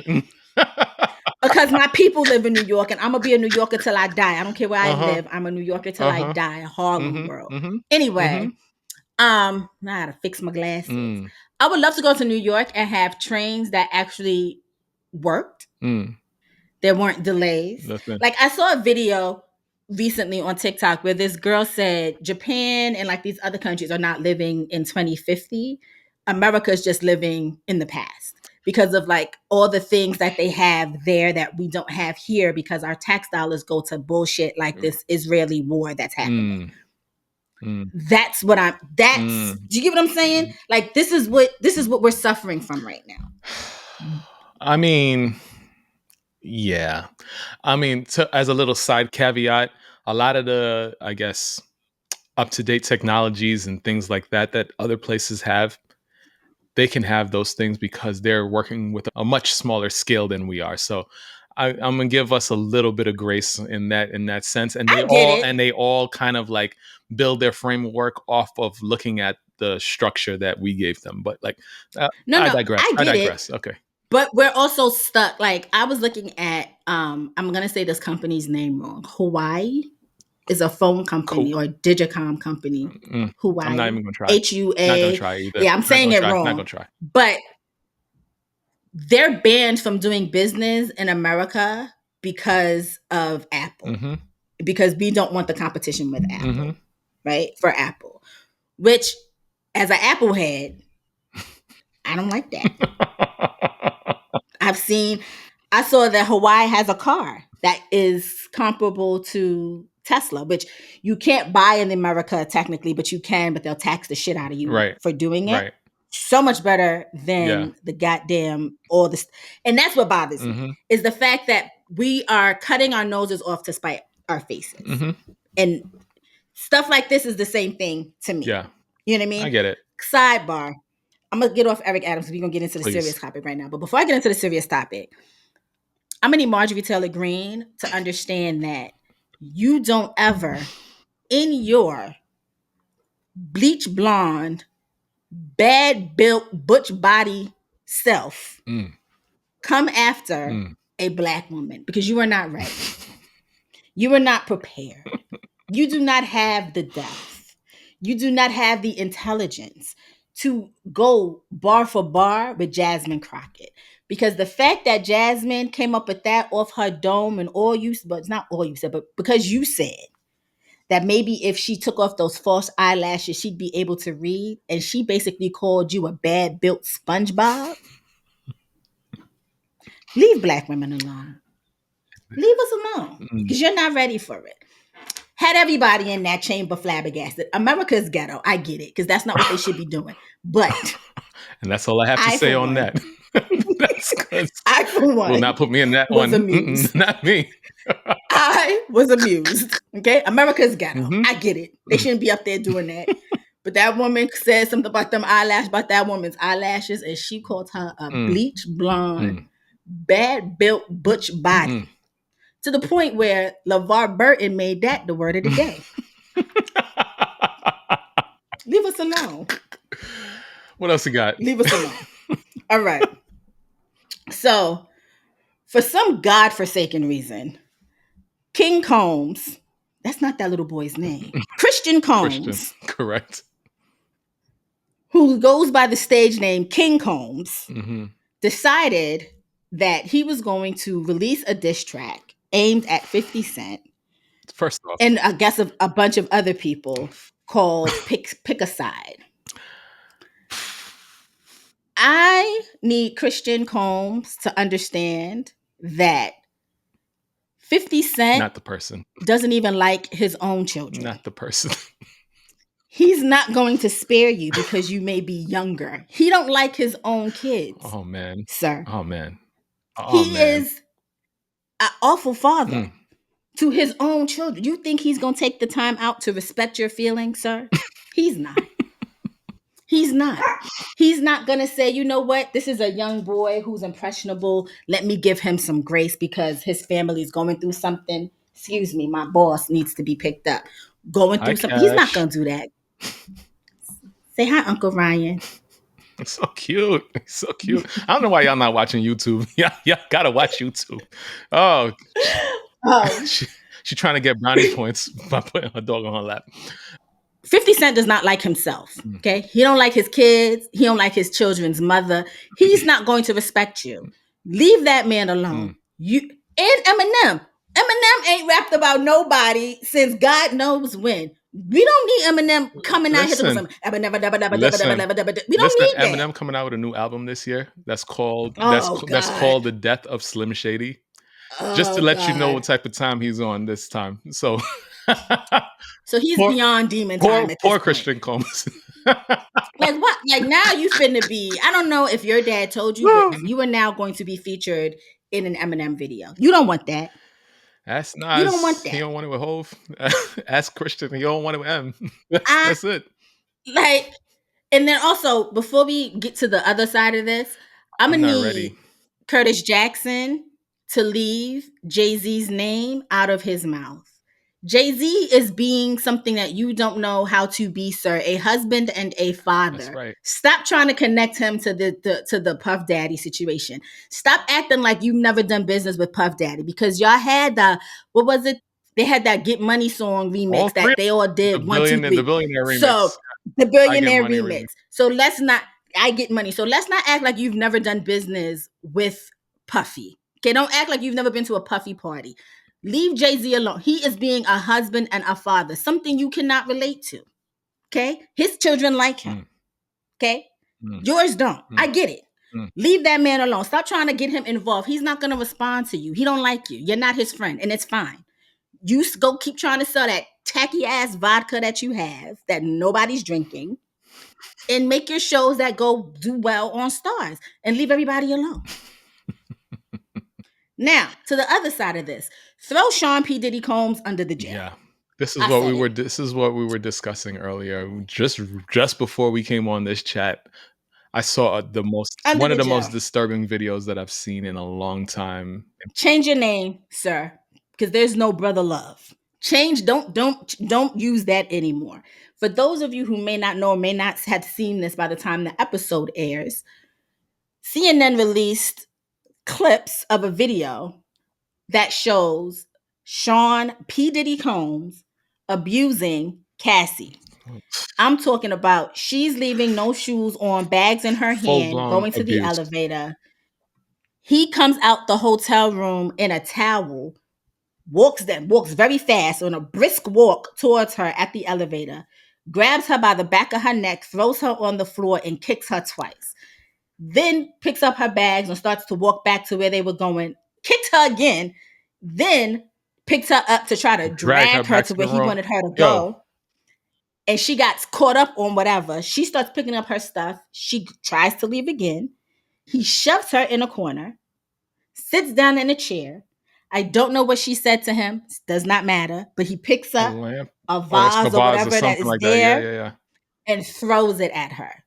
Because my people live in New York and I'm going to be a New Yorker till I die. I don't care where I live. I'm a New Yorker till I die. Harlem world. Anyway, now I got to fix my glasses. I would love to go to New York and have trains that actually worked. There weren't delays. Like I saw a video recently on TikTok where this girl said Japan and like these other countries are not living in 2050. America is just living in the past because of like all the things that they have there that we don't have here because our tax dollars go to bullshit like this Israeli war that's happening. That's what I'm. That's. Do you get what I'm saying? Like this is what we're suffering from right now. I mean, yeah. I mean, as a little side caveat, a lot of the, I guess, up-to-date technologies and things like that other places have, they can have those things because they're working with a much smaller scale than we are. So I'm gonna give us a little bit of grace in that sense. And I get it. they all kind of like build their framework off of looking at the structure that we gave them. But like, No, I no, digress. I get digress. it. Okay. But we're also stuck. Like I was looking at, I'm gonna say this company's name wrong. Hawaii is a phone company Cool. or digicom company. I'm not Hawaii, even gonna try. Not gonna HUA. try either. Yeah, I'm saying it Not wrong. gonna try. But they're banned from doing business in America because of Apple. Because we don't want the competition with Apple, right? For Apple, which as an Apple head, I don't like that. I saw that Hawaii has a car that is comparable to Tesla, which you can't buy in America technically, but you can, but they'll tax the shit out of you for doing it. Right. So much better than the goddamn all this. And that's what bothers me is the fact that we are cutting our noses off to spite our faces. And stuff like this is the same thing to me. Yeah. You know what I mean? I get it. Sidebar. I'm going to get off Eric Adams. We're going to get into the Please. serious topic right now. But before I get into the serious topic, I'm going to need Marjorie Taylor Greene to understand that you don't ever, in your bleach blonde, bad built, butch body self, come after a Black woman because you are not ready. You are not prepared. You do not have the depth. You do not have the intelligence to go bar for bar with Jasmine Crockett. Because the fact that Jasmine came up with that off her dome and all you, but it's not all you said, but because you said that maybe if she took off those false eyelashes, she'd be able to read. And she basically called you a bad built SpongeBob. Leave Black women alone. Leave us alone because you're not ready for it. Had everybody in that chamber flabbergasted. America's ghetto. I get it because that's not what they should be doing. But and that's all I have to say on that. That's I, for one, will not put me in that one. Amused. Not me. I was amused. Okay, America's ghetto. I get it. They shouldn't be up there doing that. But that woman said something about that woman's eyelashes, and she called her a bleach blonde, bad built butch body. To the point where LeVar Burton made that the word of the day. Leave us alone. What else you got? Leave us alone. All right. So, for some godforsaken reason, King Combs, that's not that little boy's name. Christian Combs. Correct. Who goes by the stage name King Combs, decided that he was going to release a diss track aimed at 50 Cent. First off. And I guess a bunch of other people called Pick a Side. I need Christian Combs to understand that 50 Cent not the person doesn't even like his own children. Not the person. He's not going to spare you because you may be younger. He don't like his own kids. Oh man. Sir. Oh man. He is an awful father to his own children. You think he's going to take the time out to respect your feelings, sir? He's not. He's not. He's not going to say, you know what? This is a young boy who's impressionable. Let me give him some grace because his family is going through something. Excuse me, my boss needs to be picked up. Going through something. He's not going to do that. Say hi, Uncle Ryan. It's so cute. It's so cute. I don't know why y'all not watching YouTube. Y'all gotta watch YouTube. Oh. She trying to get brownie points by putting her dog on her lap. 50 Cent does not like himself. Okay. He don't like his kids. He don't like his children's mother. He's not going to respect you. Leave that man alone. You and Eminem. Eminem ain't rapped about nobody since God knows when. We don't need Eminem coming out here doing something. We don't need that. Eminem coming out with a new album this year. That's called The Death of Slim Shady. Just to let you know what type of time he's on this time. So So he's poor, beyond demon time poor, at this poor point. Christian Combs. Like what? Like now you finna be. I don't know if your dad told you, but you are now going to be featured in an Eminem video. You don't want that. Ask You don't want Nas, he that. don't want it with Hove. Ask Christian, he don't want it with M. That's I that's it. like, and then also before we get to the other side of this, I'm I'm gonna not ready. need Curtis Jackson to leave Jay Z's name out of his mouth. Jay Z is being something that you don't know how to be, sir. A husband and a That's father. right. Stop trying to connect him to the Puff Daddy situation. Stop acting like you've never done business with Puff Daddy because y'all had the what was it? They had that Get Money song All remix three that they all the did one, two, billion and the three. billionaire So remix. the I get billionaire money remix. remix. So let's not. I get money. So let's not act like you've never done business with Puffy. Okay, don't act like you've never been to a Puffy party. Leave Jay Z alone. He is being a husband and a father, something you cannot relate to. Okay, his children like him. Mm, Okay, mm, yours don't. mm, I get it. mm. Leave that man alone. Stop trying to get him involved. He's not going to respond to you. He don't like you. You're not his friend, and it's fine. You go keep trying to sell that tacky ass vodka that you have that nobody's drinking, and make your shows that go do well on Stars, and leave everybody alone. Now, to the other side of this, throw Sean P. Diddy Combs under the jail. Yeah. This is I what said it. we were discussing earlier. Just before we came on this chat, I saw the most Under one of the the most jail. disturbing videos that I've seen in a long time. Change your name, sir, because there's no brother love. Change. Don't use that anymore. For those of you who may not know or may not have seen this by the time the episode airs, CNN released clips of a video that shows Sean P. Diddy Combs abusing Cassie. I'm talking about she's leaving no shoes on, bags in her Full hand, blown going to the abuse. elevator. He comes out the hotel room in a towel, walks very fast on a brisk walk towards her at the elevator, grabs her by the back of her neck, throws her on the floor, and kicks her twice. Then picks up her bags and starts to walk back to where they were going, kicked her again, then picks her up to try to Drag her drag her back to to where the he room. wanted her to Yo, go. And she got caught up on whatever. She starts picking up her stuff. She tries to leave again. He shoves her in a corner, sits down in a chair. I don't know what she said to him. It does not matter. But he picks a up lamp. a Oh, it's the vase or vase or whatever that something is like that. Yeah, there yeah, yeah. and throws it at her.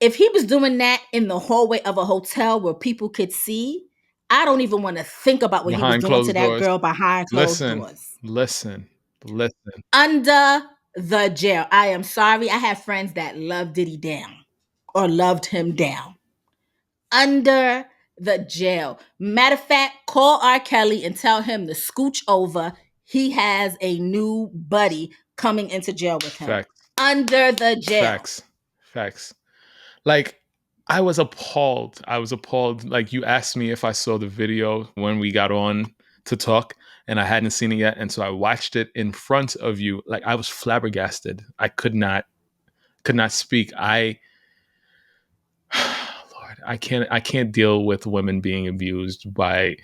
If he was doing that in the hallway of a hotel where people could see, I don't even want to think about what he was Behind doing to closed that doors. girl behind closed Listen, doors. listen, listen. Under the jail. I am sorry. I have friends that love Diddy down or loved him down. Under the jail. Matter of fact, call R. Kelly and tell him to scooch over. He has a new buddy coming into jail with him. Facts. Under the jail. Facts. Facts. Like, I was appalled. I was appalled. Like, you asked me if I saw the video when we got on to talk, and I hadn't seen it yet. And so I watched it in front of you. Like, I was flabbergasted. I could not speak. Lord, I can't deal with women being abused by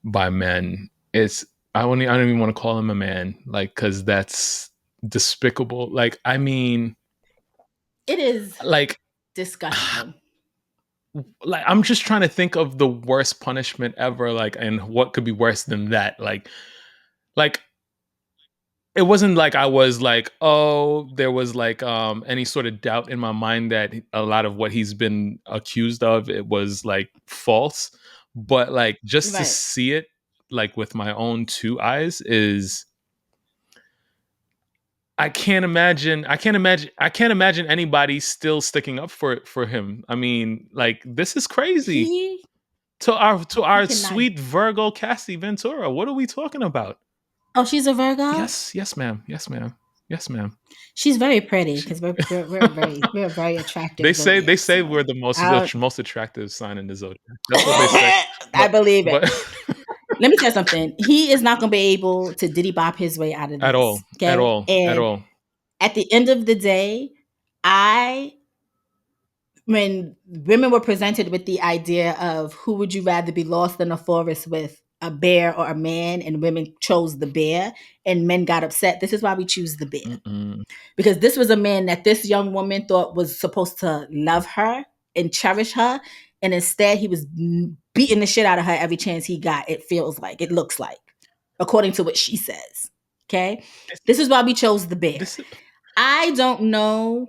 men. I don't even want to call him a man, like, because that's despicable. Like, I mean, It is like, disgusting. like, I'm just trying to think of the worst punishment ever, like, and what could be worse than that. Like it wasn't like I was like, oh, there was like any sort of doubt in my mind that a lot of what he's been accused of, it was like false. But like, just to Right. see it like with my own two eyes is, I can't imagine anybody still sticking up for him. I mean, like, this is crazy. He To our cannot. sweet Virgo Cassie Ventura. What are we talking about? Oh, she's a Virgo. Yes, yes, ma'am. Yes, ma'am. Yes, ma'am. She's very pretty She, because we're very attractive they say they zodiac. say So we're the most attractive sign in the zodiac. That's what they say. I But believe it. but Let me tell you something. He is not going to be able to diddy bop his way out of at this. all, at Okay, all, at and all. at the end of the day, I when women were presented with the idea of who would you rather be lost in a forest with, a bear or a man, and women chose the bear, and men got upset. This is why we choose the bear. Mm-mm. Because this was a man that this young woman thought was supposed to love her and cherish her. And instead, he was beating the shit out of her every chance he got. It feels like, it looks like, according to what she says. Okay. This is why we chose the bear. This I don't know.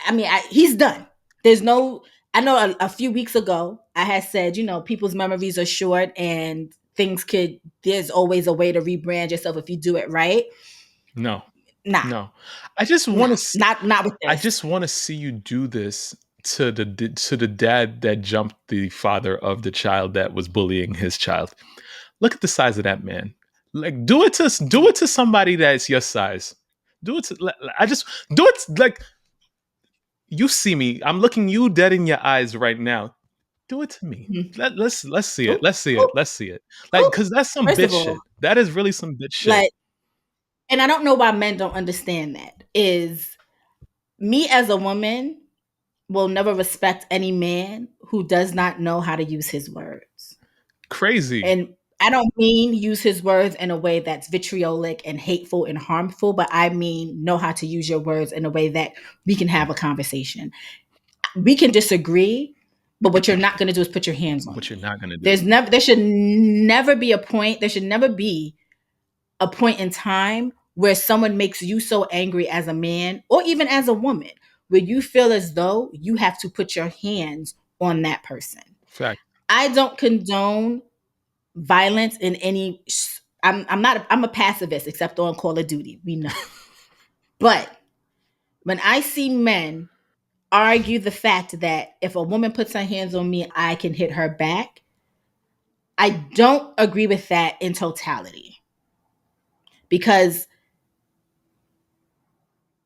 I mean, he's done. There's no, I know a few weeks ago, I had said, people's memories are short and there's always a way to rebrand yourself if you do it right. no, Nah, no. I just nah, want to. not with I this. just want to see you do this to the dad that jumped the father of the child that was bullying his child. Look at the size of that man. Like, do it to somebody that's your size. Do it to. I just do it like you see me. I'm looking you dead in your eyes right now. Do it to me. Mhm. Let's see it. Who, Let's see it. who, Let's see it. Like, who? cause that's some First of bitch all, shit. That is really some bitch shit. like, and I don't know why men don't understand that. Is me as a woman will never respect any man who does not know how to use his words. Crazy. And I don't mean use his words in a way that's vitriolic and hateful and harmful, but I mean know how to use your words in a way that we can have a conversation. We can disagree, but what you're not going to do is put your hands on What you're me. not gonna do. There should never be a point. There should never be a point in time where someone makes you so angry as a man or even as a woman, where you feel as though you have to put your hands on that person. Fact. I don't condone violence in any. I'm not. I'm a pacifist, except on Call of Duty. We know, but when I see men argue the fact that if a woman puts her hands on me, I can hit her back, I don't agree with that in totality, because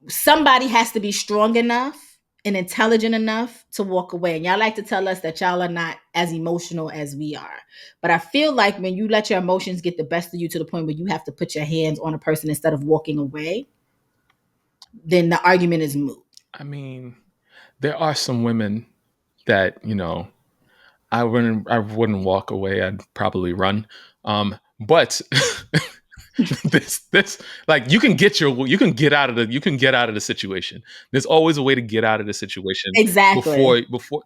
somebody has to be strong enough and intelligent enough to walk away. And y'all like to tell us that y'all are not as emotional as we are. But I feel like when you let your emotions get the best of you to the point where you have to put your hands on a person instead of walking away, then the argument is moot. I mean, there are some women that, I wouldn't walk away. I'd probably run. But this like you can get out of the situation. There's always a way to get out of the situation Exactly. before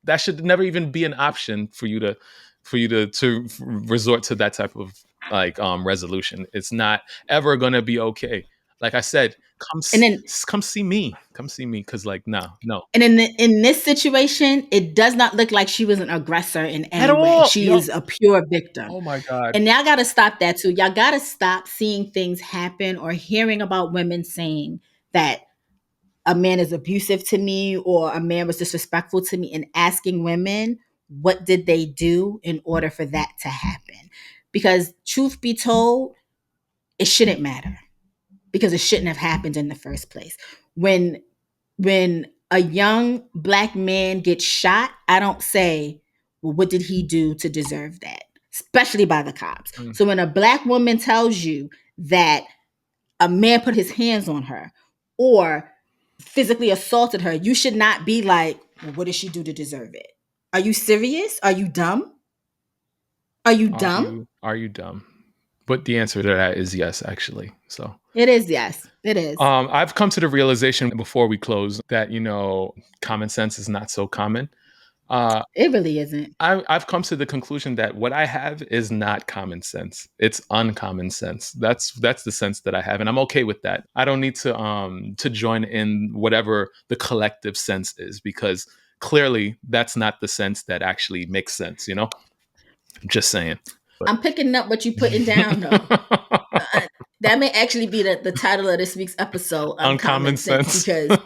that should never even be an option for you to resort to that type of like resolution. It's not ever gonna be okay. Like I said, And then come see me, because like no and in this situation, it does not look like she was an aggressor in at any way. all. She Yo, is a pure victim. oh my god. And y'all got to stop that too. Y'all got to stop seeing things happen or hearing about women saying that a man is abusive to me or a man was disrespectful to me, and asking women what did they do in order for that to happen. Because truth be told, it shouldn't matter, because it shouldn't have happened in the first place. When a young black man gets shot, I don't say, well, what did he do to deserve that? Especially by the cops. Mm. So when a black woman tells you that a man put his hands on her or physically assaulted her, you should not be like, well, what did she do to deserve it? Are you serious? Are you dumb? Are you dumb? Are you dumb? But the answer to that is yes, actually. So It is, yes. It is. I've come to the realization before we close that common sense is not so common. Uh, It really isn't. I've come to the conclusion that what I have is not common sense. It's uncommon sense. That's the sense that I have, and I'm okay with that. I don't need to join in whatever the collective sense is, because clearly that's not the sense that actually makes sense. Just saying. I'm picking up what you're putting down, though. That may actually be the title of this week's episode, Uncommon Uncommon Sense, sense.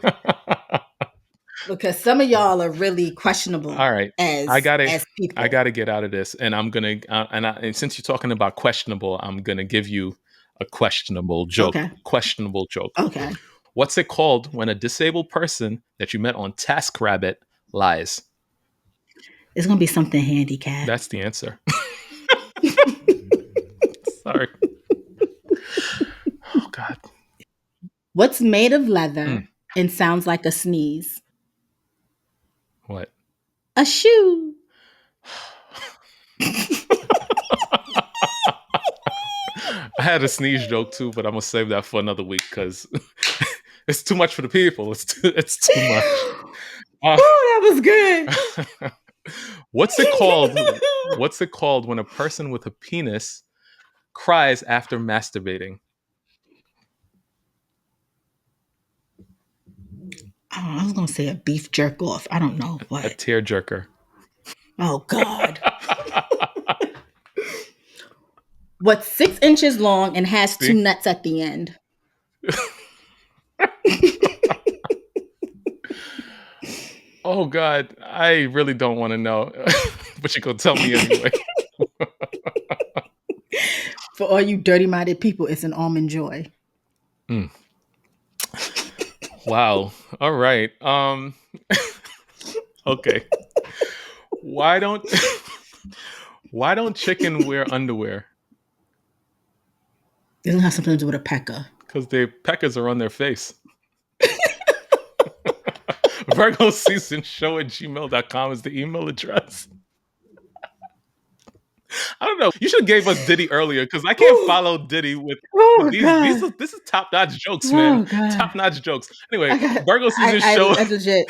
because some of y'all are really questionable All right, I as gotta, as I people. gotta get out of this, and I'm gonna, and since you're talking about questionable, I'm gonna give you a questionable joke. Okay. Questionable joke. Okay. What's it called when a disabled person that you met on TaskRabbit lies? It's gonna be something handicapped. That's the answer. Sorry. Oh God. What's made of leather Mm, and sounds like a sneeze? what? A shoe. I had a sneeze joke too, but I'm gonna save that for another week because it's too much for the people. It's too much. Oh, that was good. What's it called? What's it called when a person with a penis cries after masturbating? Oh, I was gonna say a beef jerk off. I don't know A what. tear jerker. Oh God. What's 6 inches long and has two See? nuts at the end? Oh God, I really don't want to know, but you gonna tell me anyway. For all you dirty-minded people, it's an almond joy. Mm. Wow. All right. Okay. Why don't chicken wear underwear? It doesn't have something to do with a pecker. Because their peckers are on their face. Virgo season show at gmail.com is the email address. I don't know. You should have gave us Diddy earlier because I can't follow Diddy with these. This is top notch jokes, man. Oh God. Top notch jokes. Anyway, I Virgo season show. legit.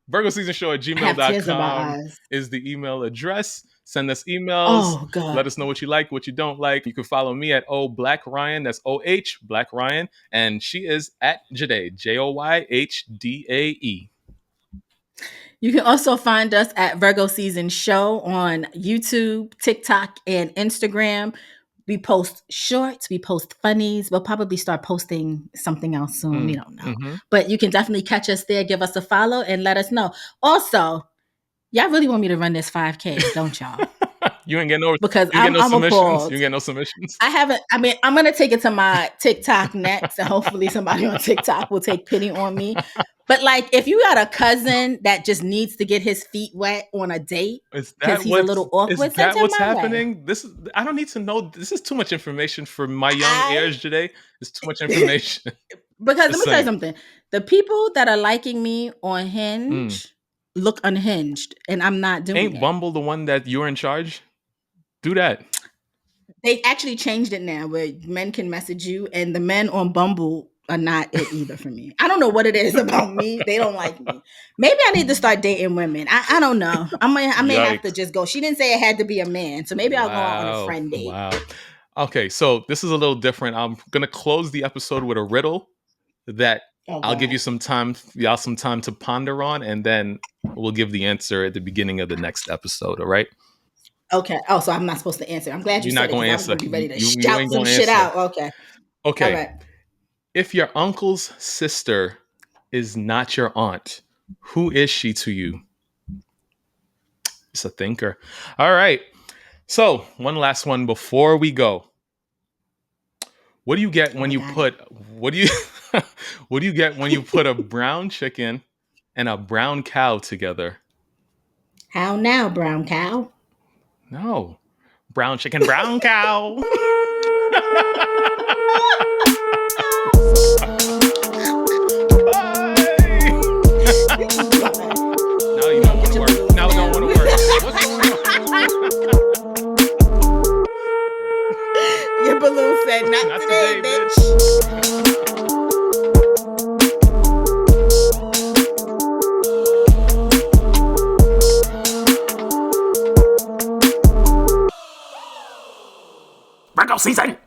Virgo season show at I have tears in my gmail.com eyes. is the email address. Send us emails. Oh God. Let us know what you like, what you don't like. You can follow me at Black Ryan. That's OH Black Ryan, and she is at Joyhdae, JOYHDAE. You can also find us at Virgo Season Show on YouTube, TikTok, and Instagram. We post shorts, we post funnies. We'll probably start posting something else soon. We don't know. Mm-hmm. But you can definitely catch us there, give us a follow, and let us know. Also, y'all really want me to run this 5K, don't y'all? You ain't get no because I'm submissions. appalled. You get no submissions. I haven't. I mean, I'm gonna take it to my TikTok next, and hopefully somebody on TikTok will take pity on me. But like, if you got a cousin that just needs to get his feet wet on a date because he's a little awkward, is that what's happening? I don't need to know. This is too much information for my young ears today. It's too much information. Because let me tell you something. The people that are liking me on Hinge look unhinged, and I'm not doing it. Ain't Bumble the one that you're in charge? Do that. They actually changed it now where men can message you, and the men on Bumble are not it either for me. I don't know what it is about me. They don't like me. Maybe I need to start dating women. I don't know. I may have to just go. She didn't say it had to be a man, so maybe I'll go out on a friend date. Wow. Okay, so this is a little different. I'm gonna close the episode with a riddle that I'll give you some time to ponder on, and then we'll give the answer at the beginning of the next episode. All right? Okay. Oh, so I'm not supposed to answer. I'm glad you're not going to answer. I'm going to be ready to shout some shit out. Okay. Okay. All right. If your uncle's sister is not your aunt, who is she to you? It's a thinker. All right. So one last one before we go. What do you get when you put a brown chicken and a brown cow together? How now, brown cow? No. Brown chicken, brown cow. Now you don't want to work. Now you don't want to work. What's going on? Your balloon said, not today, bitch. Virgo season.